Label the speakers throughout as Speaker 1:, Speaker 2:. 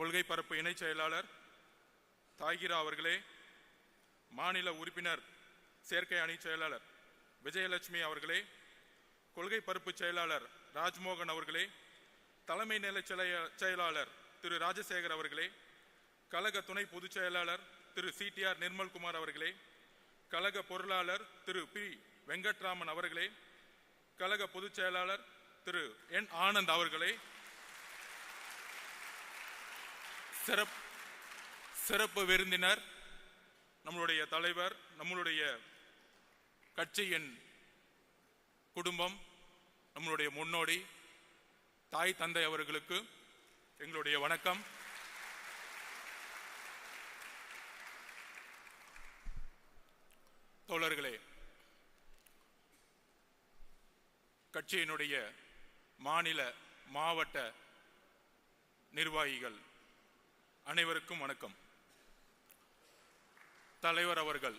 Speaker 1: கொள்கை பரப்பு இணைச் செயலாளர் தாகிரா அவர்களே, மாநில உறுப்பினர் சேர்க்கை அணி செயலாளர் விஜயலட்சுமி அவர்களே, கொள்கை பரப்பு செயலாளர் ராஜ்மோகன் அவர்களே, தலைமை நிலை செயலாளர் திரு ராஜசேகர் அவர்களே, கழக துணை பொதுச் செயலாளர் திரு CTR நிர்மல்குமார் அவர்களே, கழக பொருளாளர் திரு P வெங்கட்ராமன் அவர்களே, கழக பொதுச் செயலாளர் திரு N ஆனந்த் அவர்களே, சிறப்பு விருந்தினர் நம்மளுடைய தலைவர், நம்மளுடைய கட்சியின் குடும்பம், நம்மளுடைய முன்னோடி தாய் தந்தை அவர்களுக்கு எங்களுடைய வணக்கம். தோழர்களே, கட்சியினுடைய மாநில மாவட்ட நிர்வாகிகள் அனைவருக்கும் வணக்கம். தலைவர் அவர்கள்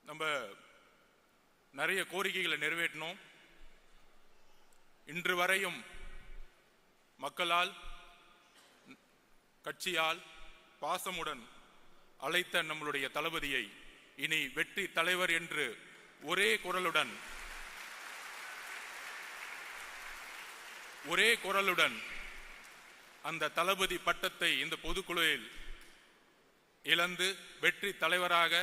Speaker 1: நம்ம நிறைய கோரிக்கைகளை நிறைவேற்றினோம். இன்று வரையும் மக்களால் கட்சியால் பாசமுடன் அழைத்த நம்மளுடைய தளபதியை இனி வெற்றி தலைவர் என்று ஒரே குரலுடன் அந்த தளபதி பட்டத்தை இந்த பொதுக்குழுவில் இழந்து வெற்றி தலைவராக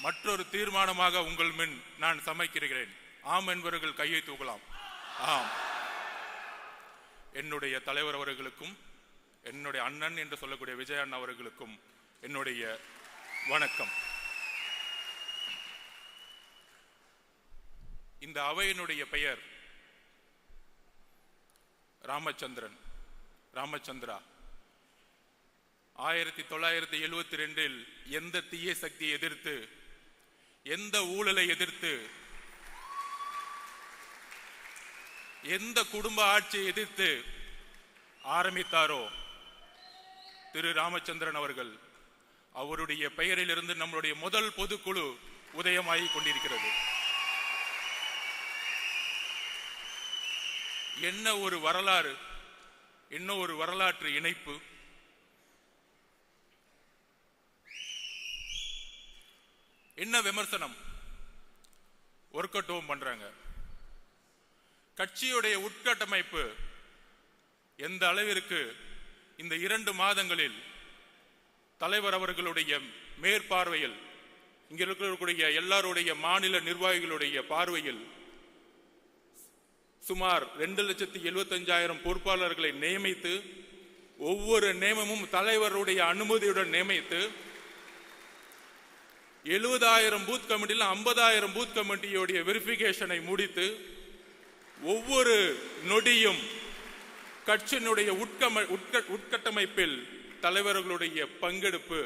Speaker 1: மற்றொரு தீர்மானமாக உங்கள் முன் நான் சமர்ப்பிக்கிறேன். ஆம் என்பவர்கள் கையை தூக்கலாம். ஆம். என்னுடைய தலைவர் அவர்களுக்கும் என்னுடைய அண்ணன் என்று சொல்லக்கூடிய விஜய் அண்ணா அவர்களுக்கும் என்னுடைய வணக்கம். இந்த அவையினுடைய பெயர் ராமச்சந்திரா. 1972 எந்த தீய சக்தியை எதிர்த்து, எந்த ஊழலை எதிர்த்து, எந்த குடும்ப ஆட்சியை எதிர்த்து ஆரம்பித்தாரோ திரு ராமச்சந்திரன் அவர்கள், அவருடைய பெயரிலிருந்து நம்மளுடைய முதல் பொதுக்குழு உதயமாகி கொண்டிருக்கிறது. என்ன ஒரு வரலாறு, என்ன ஒரு வரலாற்று இணைப்பு. என்ன விமர்சனம் ஒர்க் அவுட் பண்றாங்க. கட்சியுடைய உட்கட்டமைப்பு எந்த அளவிற்கு இந்த 2 மாதங்களில் தலைவர் அவர்களுடைய மேற்பார்வையில், இங்க இருக்கக்கூடிய எல்லாருடைய மாநில நிர்வாகிகளுடைய பார்வையில் சுமார் 2,75,000 பொறுப்பாளர்களை நியமித்து, ஒவ்வொரு நியமமும் தலைவருடைய அனுமதியுடன் நியமித்து, 70,000 பூத் கமிட்டியில் 50,000 பூத் கமிட்டியுடைய வெரிஃபிகேஷனை முடித்து, ஒவ்வொரு நொடியும் கட்சியினுடைய உட்கட்டமைப்பில் தலைவர்களுடைய பங்கெடுப்பு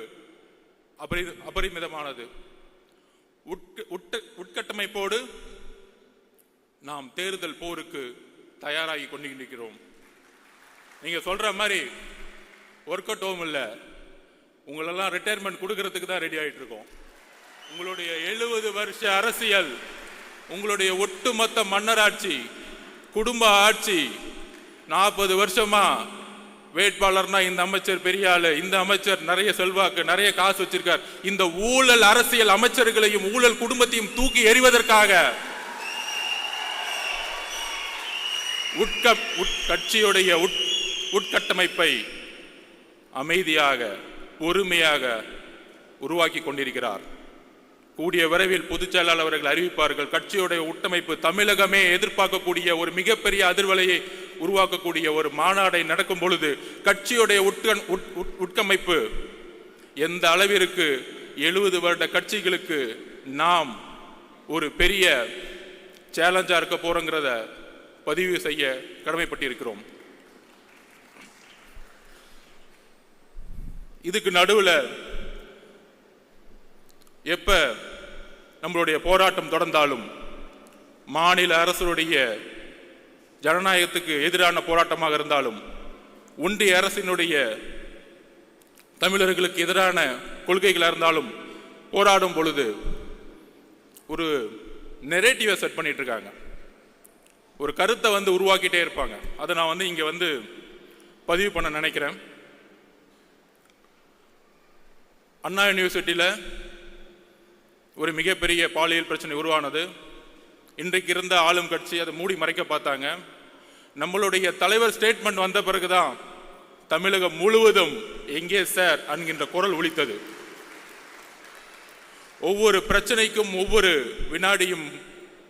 Speaker 1: அபரிமிதமானது. உட்கட்டமைப்போடு நாம் தேர்தல் போருக்கு தயாராகி கொண்டிருக்கிறோம். நீங்க சொல்ற மாதிரி ஒர்க் அவுட் இல்ல, உங்களெல்லாம் ரிட்டையர்மெண்ட் கொடுக்கறதுக்கு தான் ரெடி ஆயிட்டு இருக்கோம். உங்களுடைய 70 வருஷ அரசியல், உங்களுடைய ஒட்டுமொத்த மன்னராட்சி, குடும்ப ஆட்சி, 40 வருஷமா வேட்பாளர்னா இந்த அமைச்சர் பெரிய ஆளு, இந்த அமைச்சர் நிறைய செல்வாக்கு, நிறைய காசு வச்சிருக்கார், இந்த ஊழல் அரசியல் அமைச்சர்களையும் ஊழல் குடும்பத்தையும் தூக்கி எறிவதற்காக கட்சியுடைய உட்கட்டமைப்பை அமைதியாக பொறுமையாக உருவாக்கி கொண்டிருக்கிறார். கூடிய விரைவில் பொதுச் செயலாளர் அவர்கள் அறிவிப்பார்கள். கட்சியுடைய உட்டமைப்பு தமிழகமே எதிர்பார்க்கக்கூடிய ஒரு மிகப்பெரிய அதிர்வலையை உருவாக்கக்கூடிய ஒரு மாநாடை நடக்கும் பொழுது கட்சியுடைய உட்கமைப்பு எந்த அளவிற்கு 70 வருட கட்சிகளுக்கு நாம் ஒரு பெரிய சேலஞ்சா இருக்க போறோங்கிறத பதிவு செய்ய கடமைப்பட்டிருக்கிறோம். இதுக்கு நடுவில் எப்ப நம்மளுடைய போராட்டம் தொடர்ந்தாலும் மாநில அரசுடைய ஜனநாயகத்துக்கு எதிரான போராட்டமாக இருந்தாலும், ஒன்றிய அரசினுடைய தமிழர்களுக்கு எதிரான கொள்கைகளாக இருந்தாலும் போராடும் பொழுது ஒரு நெரேட்டிவை செட் பண்ணிட்டு இருக்காங்க. ஒரு கருத்தை வந்து உருவாக்கிட்டே இருப்பாங்க. அதை நான் வந்து இங்க வந்து பதிவு பண்ண நினைக்கிறேன். அண்ணா யூனிவர்சிட்டியில் ஒரு மிகப்பெரிய பாலியல் பிரச்சனை உருவானது. இன்றைக்கு இருந்த ஆளும் கட்சி அதை மூடி மறைக்க பார்த்தாங்க. நம்மளுடைய தலைவர் ஸ்டேட்மெண்ட் வந்த பிறகுதான் தமிழகம் முழுவதும் எங்கே சார் என்கின்ற குரல் ஒலித்தது. ஒவ்வொரு பிரச்சனைக்கும் ஒவ்வொரு வினாடியும்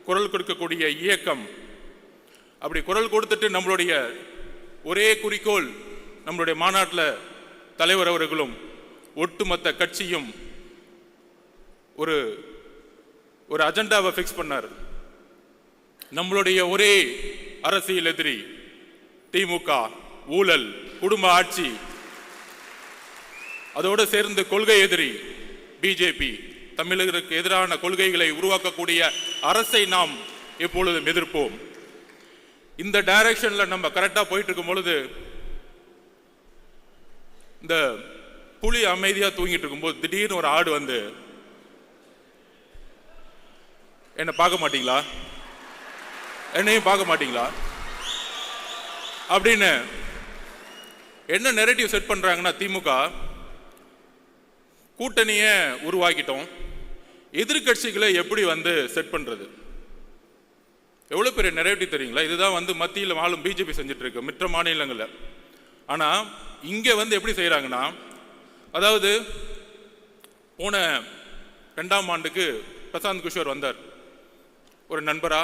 Speaker 1: குரல் கொடுக்கக்கூடிய இயக்கம். அப்படி குரல் கொடுத்துட்டு நம்மளுடைய ஒரே குறிக்கோள், நம்மளுடைய மாநாட்டில் தலைவர் அவர்களும் ஒட்டுமொத்த கட்சியும் ஒரு ஒரு அஜெண்டாவை ஃபிக்ஸ் பண்ணார். நம்மளுடைய ஒரே அரசியல் எதிரி திமுக, ஊழல், குடும்ப ஆட்சி, அதோடு சேர்ந்து கொள்கை எதிரி பிஜேபி. தமிழர்களுக்கு எதிரான கொள்கைகளை உருவாக்கக்கூடிய அரசை நாம் எப்பொழுதும் எதிர்ப்போம். இந்த டைரக்ஷன்ல நம்ம கரெக்டா போயிட்டு இருக்கும் பொழுது, இந்த புலி அமைதியா தூங்கிட்டு இருக்கும்போது திடீர்னு ஒரு ஆடு வந்து, என்ன பார்க்க மாட்டீங்களா, என்னையும் பார்க்க மாட்டீங்களா அப்படின்னு என்ன நெரேட்டிவ் செட் பண்றாங்கன்னா, திமுக கூட்டணியை உருவாக்கிட்டோம், எதிர்கட்சிகளை எப்படி வந்து செட் பண்றது, எவ்வளவு பெரிய நெரேட்டிவ் தெரியுங்களா? இதுதான் வந்து மத்தியில் ஆளும் பிஜேபி செஞ்சுட்டு இருக்கு மற்ற மாநிலங்களில். ஆனா இங்க வந்து எப்படி செய்யறாங்கன்னா, அதாவது போன 2ஆம் ஆண்டுக்கு பிரசாந்த் கிஷோர் வந்தார். ஒரு நண்பரா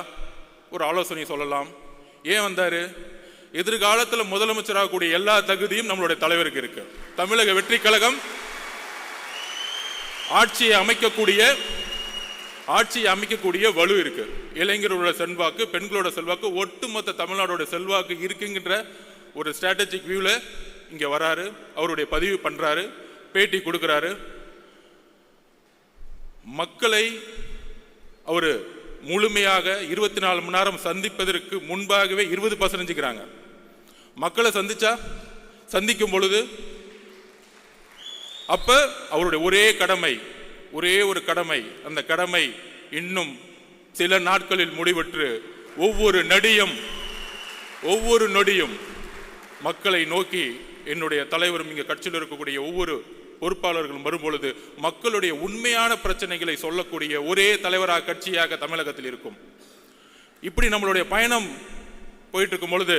Speaker 1: ஒரு ஆலோசனை சொல்லலாம். ஏன் வந்தாரு? எதிர்காலத்தில் முதலமைச்சராக கூடிய எல்லா தகுதியும் நம்மளுடைய தலைவருக்கு இருக்கு. தமிழக வெற்றி கழகம் ஆட்சியை அமைக்கக்கூடிய வலு இருக்கு. இளைஞர்களோட செல்வாக்கு, பெண்களோட செல்வாக்கு, ஒட்டுமொத்த தமிழ்நாடோட செல்வாக்கு இருக்குங்கிற ஒரு ஸ்ட்ராட்டஜிக் வியூல இங்க வராரு. அவருடைய பதிவு பண்றாரு, பேட்டி கொடுக்கிறாரு. மக்களை அவரு முழுமையாக 24 மணி நேரம் சந்திப்பதற்கு முன்பாகவே 20% மக்களை சந்திக்கும் பொழுது அப்ப அவருடைய ஒரே ஒரு கடமை, அந்த கடமை இன்னும் சில நாட்களில் முடிவற்று ஒவ்வொரு நொடியும் மக்களை நோக்கி என்னுடைய தலைவரும் இங்க கட்சியில் இருக்கக்கூடிய ஒவ்வொரு பொறுப்பாளர்களும் வரும்பொழுது மக்களுடைய உண்மையான பிரச்சனைகளை சொல்லக்கூடிய ஒரே தலைவராக கட்சியாக தமிழகத்தில் இருக்கும். இப்படி நம்மளுடைய பயணம் போயிட்டு இருக்கும் பொழுது,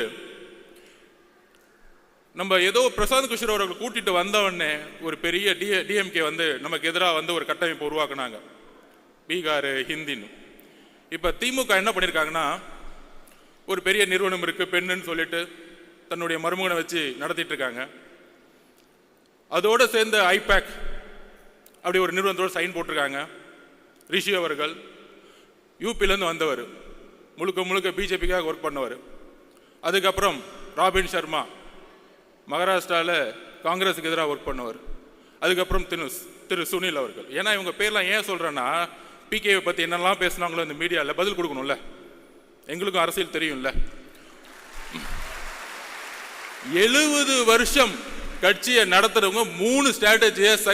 Speaker 1: நம்ம ஏதோ பிரசாந்த் கிஷோர் அவர்கள் கூட்டிட்டு வந்தவொடனே ஒரு பெரிய டிஎம்கே வந்து நமக்கு எதிராக வந்து ஒரு கட்டமைப்பு உருவாக்குனாங்க, பீகார் ஹிந்தின்னு. இப்ப திமுக என்ன பண்ணிருக்காங்கன்னா, ஒரு பெரிய நிறுவனம் இருக்கு பெண்ணுன்னு சொல்லிட்டு தன்னுடைய மருமகனை வச்சு நடத்திட்டு இருக்காங்க. அதோட சேர்ந்து ஐபேக் அப்படி ஒரு நிறுவனத்தோட சைன் போட்டிருக்காங்க. ரிஷி அவர்கள் யூபியிலேருந்து வந்தவர், முழுக்க பிஜேபிக்காக ஒர்க் பண்ணவர். அதுக்கப்புறம் ராபின் சர்மா மகாராஷ்டிராவில் காங்கிரஸுக்கு எதிராக ஒர்க் பண்ணவர். அதுக்கப்புறம் திரு சுனில் அவர்கள். ஏன்னா இவங்க பேர்லாம் ஏன் சொல்றேன்னா, பிகேவை பற்றி என்னெல்லாம் பேசினாங்களோ இந்த மீடியாவில் பதில் கொடுக்கணும்ல, எங்களுக்கும் அரசியல் தெரியும்ல. 70 வருஷம் கட்சியை நடத்துறவங்க 3 ஸ்ட்ராட்டஜிஸ்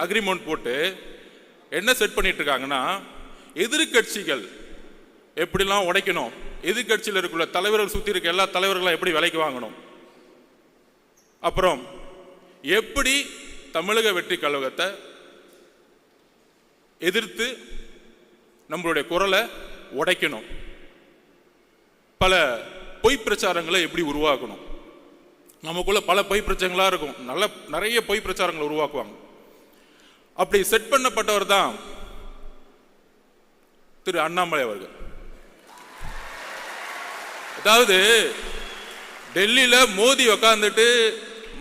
Speaker 1: அக்ரிமெண்ட் போட்டு என்ன செட் பண்ணிட்டு இருக்காங்கன்னா, எதிர்கட்சிகள் எப்படிலாம் உடைக்கணும், எதிர்கட்சியில் இருக்கிற தலைவர்கள் சுற்றி இருக்க எல்லா தலைவர்களும் எப்படி விலைக்கு வாங்கணும், அப்புறம் எப்படி தமிழக வெற்றி கழகத்தை எதிர்த்து நம்மளுடைய குரலை உடைக்கணும், பல பொய் பிரச்சாரங்களை எப்படி உருவாக்கணும். நமக்குள்ள பல பொய் பிரச்சாரங்களா இருக்கும், நிறைய பொய் பிரச்சாரங்களை உருவாக்குவாங்க. அப்படி செட் பண்ணப்பட்டவர் தான் திரு அண்ணாமலை அவர்கள். அதாவது டெல்லியில மோடி உட்கார்ந்துட்டு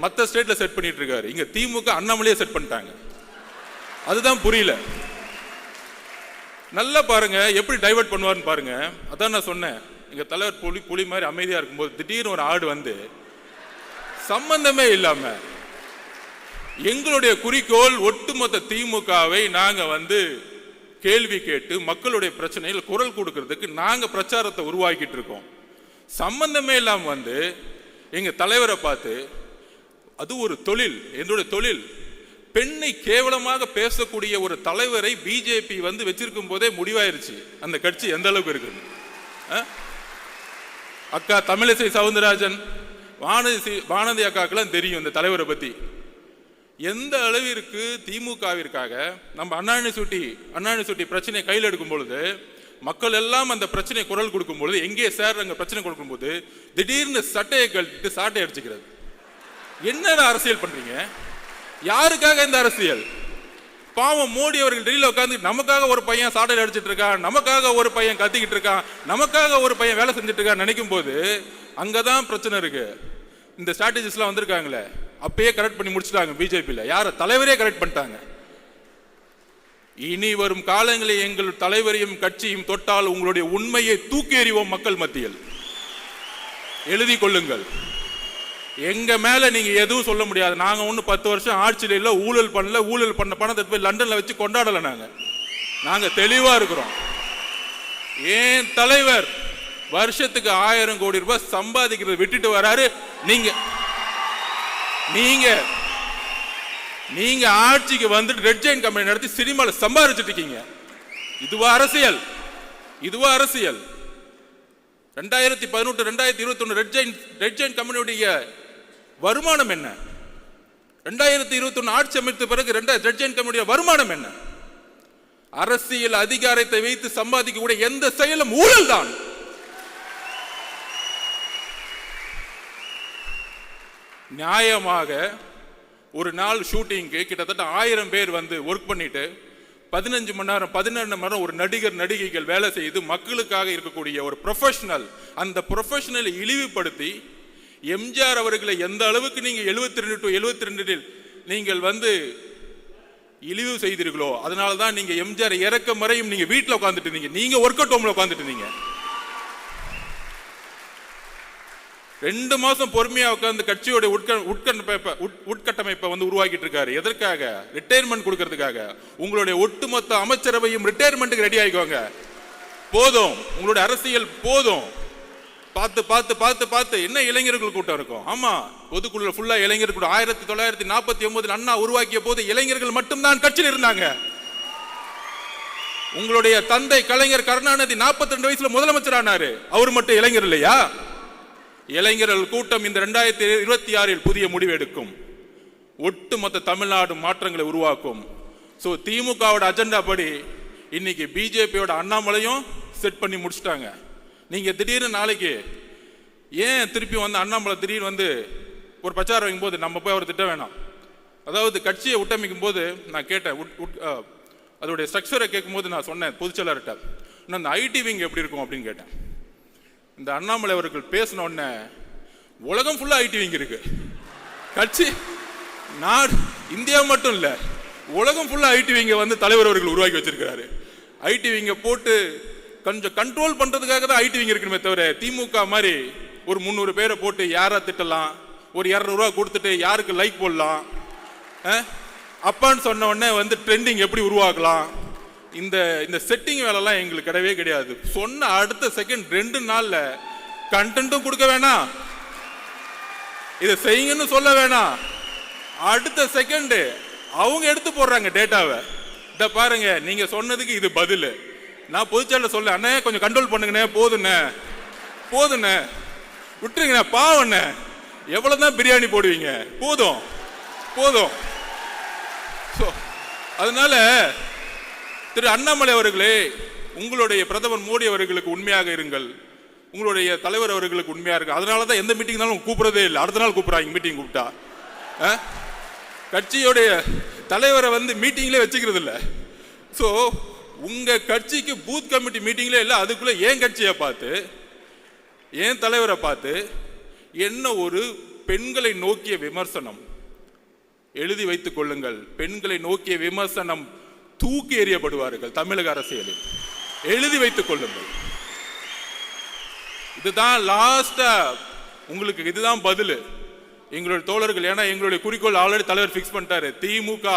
Speaker 1: மற்ற ஸ்டேட்ல செட் பண்ணிட்டு இருக்காரு, இங்க திமுக அண்ணாமலையே செட் பண்ணிட்டாங்க. அதுதான் புரியல. நல்லா பாருங்க எப்படி டைவர்ட் பண்ணுவார்னு பாருங்க. அதான் நான் சொன்னேன், எங்க தலைவர் புலி மாதிரி அமைதியா இருக்கும்போது திடீர்னு ஒரு ஆடு வந்து சம்பந்தமே இல்லாம, எங்களுடைய குறிக்கோள் ஒட்டுமொத்த திமுகவை நாங்க வந்து கேள்வி கேட்டு மக்களுடைய பிரச்சனையில் குரல் கொடுக்கிறதுக்கு நாங்க பிரச்சாரத்தை உருவாக்கிட்டு இருக்கோம். சம்பந்தமே இல்லாம வந்து எங்க தலைவரை பார்த்து, அது ஒரு தொழில், என்னுடைய தொழில், பெண்ணை கேவலமாக பேசக்கூடிய ஒரு தலைவரை பிஜேபி வந்து வச்சிருக்கும் போதே முடிவாயிருச்சு அந்த கட்சி எந்த அளவுக்கு இருக்குது. அக்கா தமிழிசை சவுந்தரராஜன், வானதி அக்காக்கெல்லாம் தெரியும் இந்த தலைவரை பத்தி. எந்த அளவிற்கு திமுகவிற்காக நம்ம அண்ணா யூனிவர்சிட்டி பிரச்சனையை கையில் எடுக்கும் பொழுது, மக்கள் எல்லாம் அந்த பிரச்சனை குரல் கொடுக்கும் பொழுது, எங்கே சார் அங்க பிரச்சனை கொடுக்கும் போது திடீர்னு சட்டையை கழட்டிட்டு சாட்டை அடிச்சுக்கிறது. என்ன அரசியல் பண்றீங்க? யாருக்காக இந்த அரசியல்? பாவம் மோடி அவர்கள் டெல்லியில் உட்காந்து நமக்காக ஒரு பையன் சாட்டையில் அடிச்சிட்டு இருக்கான், நமக்காக ஒரு பையன் கத்திக்கிட்டு இருக்கான், நமக்காக ஒரு பையன் வேலை செஞ்சுட்டு இருக்கான் நினைக்கும் போது அங்கதான் பிரச்சனை இருக்கு. இந்த ஸ்ட்ராட்டஜிஸ்லாம் வந்திருக்காங்களே, அப்பயே கரெக்ட் பண்ணி முடிச்சுட்டாங்க பிஜேபியில். யார தலைவரே கரெக்ட் பண்ணிட்டாங்க. இனி வரும் காலங்களில் எங்கள் தலைவரையும் கட்சியும் தொட்டால் உங்களுடைய உண்மையை தூக்கி எறிவோம் மக்கள் மத்தியில். எழுதி கொள்ளுங்கள். எங்க மேல நீங்க எதுவும் சொல்ல முடியாது. நாங்க ஒண்ணு 10 வருஷம் ஆட்சியில் இல்ல, ஊழல் பண்ணல, ஊழல் பண்ண பணத்தை போய் லண்டன்ல வச்சு கொண்டாடல. நாங்க தெளிவா இருக்கிறோம். ஏன் தலைவர் வருஷத்துக்கு 1000 கோடி ரூபாய் சம்பாதிக்கிறத விட்டுட்டு வராரு. நீங்க ஆட்சிக்கு வந்துட்டு ரெட் ஜெயின் கம்பெனி நடத்தி சினிமால சம்பாதிச்சுட்டு இருக்கீங்க. இதுவா அரசியல்? 2018 2021 ரெட் ஜெயின் கம்பெனியுடைய வருமானம் என்ன? 2021 ஆட்சி அமைத்த பிறகு ரெட் ஜெயின் கம்பெனியுடைய வருமானம் என்ன? அரசியல் அதிகாரத்தை வைத்து சம்பாதிக்கக்கூடிய எந்த செயலும் ஊழல் தான். நியாயமாக ஒரு நாள் ஷூட்டிங்க்கு கிட்டத்தட்ட 1000 பேர் வந்து ஒர்க் பண்ணிட்டு 15 மணி நேரம் 12 மணி நேரம் ஒரு நடிகர் நடிகைகள் வேலை செய்து மக்களுக்காக இருக்கக்கூடிய ஒரு ப்ரொஃபஷனல், அந்த ப்ரொஃபஷனலை இழிவுபடுத்தி எம்ஜிஆர் அவர்களை எந்த அளவுக்கு நீங்க 72 to 72 நீங்கள் வந்து இழிவு செய்தீர்களோ, அதனாலதான் நீங்க எம்ஜிஆர் இறக்க மறையும் நீங்க வீட்டில் உட்காந்துட்டு இருந்தீங்க. நீங்க ஒர்க் அவுட் ஹோம்ல உட்காந்துட்டு இருந்தீங்க. 2 மாசம் பொறுமையா உட்கார்ந்து கட்சியோட உட்கட்டமைப்பை வந்து உருவாக்கிட்டு இருக்காரு. எதற்காக? ரிட்டையர்மெண்ட் கொடுக்கறதுக்காக. உங்களுடைய ஒட்டுமொத்த அமைச்சரவையும் ரிட்டையர்மெண்ட்டுக்கு ரெடி ஆகிக்கோங்க. போதும், உங்களுடைய அரசியல் போதும். பார்த்து பார்த்து பார்த்து பார்த்து என்ன இளைஞர்கள் கூட்டம் இருக்கும். ஆமா, பொதுக்குழு ஃபுல்லா இளைஞர் கூட்டம். 1949 அண்ணா உருவாக்கிய போது இளைஞர்கள் மட்டும்தான் கட்சியில் இருந்தாங்க. உங்களுடைய தந்தை கலைஞர் கருணாநிதி 42 வயசுல முதலமைச்சர் ஆனாரு. அவர் மட்டும் இளைஞர் இல்லையா? இளைஞர்கள் கூட்டம் இந்த 2026 புதிய முடிவு எடுக்கும். ஒட்டுமொத்த தமிழ்நாடு மாற்றங்களை உருவாக்கும். சோ திமுகவோட அஜெண்டா படி இன்னைக்கு பிஜேபியோட அண்ணாமலையும் செட் பண்ணி முடிச்சிட்டாங்க. நீங்க திடீர்னு நாளைக்கு ஏன் திருப்பி வந்து அண்ணாமலை திடீர்னு வந்து ஒரு பிரச்சாரம் வைக்கும் போது நம்ம போய் அவர் திட்ட வேணாம். அதாவது கட்சியை உட்டமைக்கும் போது நான் கேட்டேன், அதோடைய ஸ்ட்ரக்சரை கேட்கும் போது நான் சொன்னேன் பொதுச்செயலாளர்கிட்ட, அந்த ஐடி விங் எப்படி இருக்கும் அப்படின்னு கேட்டேன். இந்த அண்ணாமலை அவர்கள் பேசின உடனே உலகம் ஃபுல்லா ஐடி விங் இருக்கு. கட்சி நாடு இந்தியா மட்டும் இல்ல, உலகம் ஃபுல்லா ஐடி விங்க வந்து தலைவர் அவர்கள் உருவாக்கி வச்சிருக்கிறாரு. ஐடி விங்க போட்டு கொஞ்சம் கண்ட்ரோல் பண்றதுக்காக தான் ஐடி விங் இருக்கணுமே தவிர திமுக மாதிரி ஒரு 300 பேரை போட்டு யாரா திட்டலாம், ஒரு 200 ரூபா கொடுத்துட்டு யாருக்கு லைக் போடலாம், அப்பான்னு சொன்ன உடனே வந்து ட்ரெண்டிங் எப்படி உருவாக்கலாம், இந்த செட்டிங் வேலைலாம் எங்களுக்கு கிடையவே கிடையாது. சொன்ன அடுத்த செகண்ட் 2 நாள்ல கண்டென்ட்டும் கொடுக்க வேணாம், இதை செய்யுங்கன்னு சொல்ல வேணாம், அடுத்த செகண்ட் அவங்க எடுத்து போடுறாங்க டேட்டாவை. இத பாருங்க, நீங்க சொன்னதுக்கு இது பதில். நான் பொதுச்செயலாளர் சொல்ல, அண்ணே கொஞ்சம் கண்ட்ரோல் பண்ணுங்கண்ணே, போதுண்ணே விட்டுருங்கண்ணே, பாவண்ணே எவ்வளவுதான் பிரியாணி போடுவீங்க, போதும். அதனால திரு அண்ணாமலை அவர்களே, உங்களுடைய பிரதமர் மோடி அவர்களுக்கு உண்மையாக இருங்கள், உங்களுடைய தலைவர் அவர்களுக்கு உண்மையாக இருக்கு. அதனாலதான் எந்த மீட்டிங் கூப்பிடறதே இல்லை, அடுத்த நாள் கூப்பிடுறாங்க மீட்டிங் கூப்பிட்டா. கட்சியோடைய தலைவரை வந்து மீட்டிங்லேயே வச்சுக்கிறது இல்லை. ஸோ உங்க கட்சிக்கு பூத் கமிட்டி மீட்டிங்ல இல்லை, அதுக்குள்ள ஏன் கட்சியை பார்த்து ஏன் தலைவரை பார்த்து என்ன ஒரு பெண்களை நோக்கிய விமர்சனம். எழுதி வைத்துக் கொள்ளுங்கள், பெண்களை நோக்கிய விமர்சனம் தூக்கி எறியப்படுவார்கள் தமிழக அரசியலில். எழுதி வைத்துக் கொள்ளுங்கள். இதுதான் லாஸ்டா உங்களுக்கு, இதுதான் பதில் எங்களுடைய தோழர்கள். ஏன்னா எங்களுடைய குறிக்கோள் ஆல்ரெடி தலைவர் பிக்ஸ் பண்ணிட்டாரு, திமுக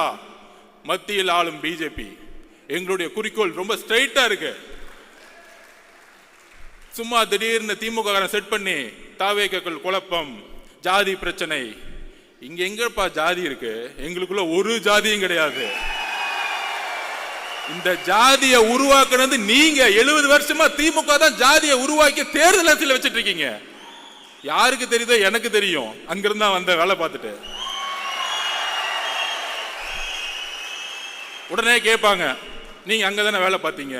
Speaker 1: மத்தியில் ஆளும் பிஜேபி. எங்களுடைய குறிக்கோள் ரொம்ப ஸ்ட்ரைட்டா இருக்கு. சும்மா திடீர்னு திமுக செட் பண்ணி தாவேக்கள் குழப்பம், ஜாதி பிரச்சனை, இங்க எங்கப்பா ஜாதி இருக்கு? எங்களுக்குள்ள ஒரு ஜாதியும் கிடையாது. இந்த ஜாதியை உருவாக்குனது நீங்க. 70 வருஷமா திமுக தான் ஜாதியை உருவாக்கி தேர்தல் அரசியல் வச்சிட்டு இருக்கீங்க. யாருக்கு தெரியுதோ எனக்கு தெரியும். அங்கிருந்தா வந்த வேலை பார்த்துட்டு உடனே கேட்பாங்க, நீங்க அங்கதானே வேலை பார்த்தீங்க?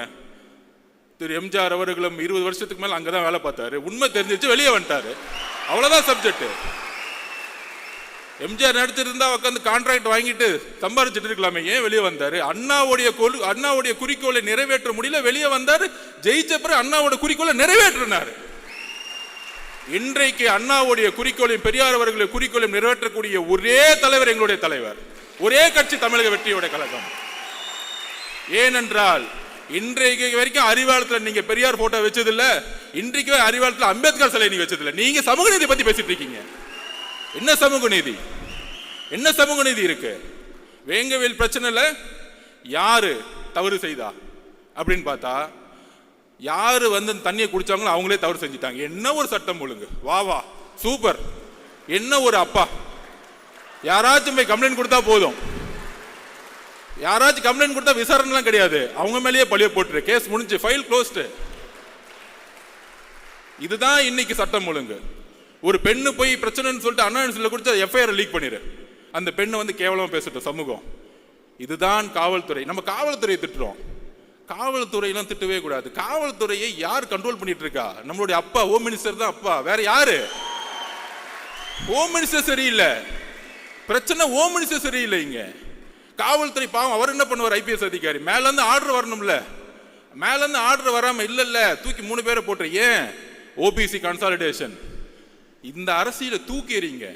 Speaker 1: திரு எம்ஜிஆர் அவர்களும் 20 வருஷத்துக்கு மேல அங்கதான் வேலை பார்த்தாரு. உண்மை தெரிஞ்சிச்சு, வெளியே வந்துட்டாரு. அவ்வளவுதான் சப்ஜெக்ட். எம்ஜிஆர் நடிச்சிருந்தா உட்காந்து கான்ட்ராக்ட் வாங்கிட்டு சம்பாதிச்சுட்டு இருக்கலாமே, ஏன் வெளியே வந்தாரு? அண்ணாவுடைய குறிக்கோளை நிறைவேற்ற முடியல, வெளியே வந்தாரு. ஜெயிச்ச பிறகு அண்ணாவோட குறிக்கோளை நிறைவேற்றினாரு. இன்றைக்கு அண்ணாவுடைய குறிக்கோளையும் பெரியார் அவர்களுடைய குறிக்கோளையும் நிறைவேற்றக்கூடிய ஒரே தலைவர் எங்களுடைய தலைவர். ஒரே கட்சி தமிழக வெற்றியோட கழகம். ஏனென்றால் இன்றைக்கு வரைக்கும் அறிவாலயத்தில் நீங்க பெரியார் போட்டோ வச்சது இல்ல, இன்றைக்கு அறிவாலயத்தில் அம்பேத்கர் சிலை நீங்க வச்சது இல்ல. நீங்க சமூக நீதி பத்தி பேசிட்டு இருக்கீங்க. என்ன சமூக நீதி? என்ன சமூக நீதி இருக்கு? வேங்கவேல் பிரச்சனைல யாரு தவறு செய்தா அப்படின்னு பார்த்தா, யாரு வந்து தண்ணியை குடிச்சாங்களோ அவங்களே தவறு செஞ்சுட்டாங்க. என்ன ஒரு சட்டம் ஒழுங்கு! வா சூப்பர்! என்ன ஒரு அப்பா! யாராச்சும் போய் கம்ப்ளைண்ட் கொடுத்தா போதும். யாராச்சும் கம்ப்ளைண்ட் கொடுத்தா விசாரணைலாம் கிடையாது, அவங்க மேலேயே பழிய போட்டுரு, கேஸ் முடிஞ்சு, ஃபைல் க்ளோஸ்டு. இதுதான் இன்னைக்கு சட்டம் ஒழுங்கு. ஒரு பெண்ணு போய் பிரச்சனைன்னு சொல்லிட்டு அண்ணா கொடுத்து எஃப்ஐஆர் லீக் பண்ணிரு, அந்த பெண்ணை வந்து கேவலமா பேசட்டும் சமூகம். இதுதான் காவல்துறை. நம்ம காவல்துறையை திட்டுறோம். காவல்துறையெல்லாம் திட்டவே கூடாது. காவல்துறையை யார் கண்ட்ரோல் பண்ணிட்டு இருக்கா? நம்மளுடைய அப்பா ஹோம் மினிஸ்டர் தான். அப்பா வேற யாரு? ஹோம் மினிஸ்டர் சரியில்லை. பிரச்சனை ஹோம் மினிஸ்டர் சரியில்லை. இங்க காவல்துறை பாவம், அவர் என்ன பண்ணுவார்? ஐபிஎஸ் அதிகாரி மேல இருந்து ஆர்டர் வரணும்ல. மேல இருந்து ஆர்டர் வராம இல்ல தூக்கி 3 பேரை போட்டு, ஏன்? OBC consolidation. இந்த அரசியலை தூக்கி எறிங்க.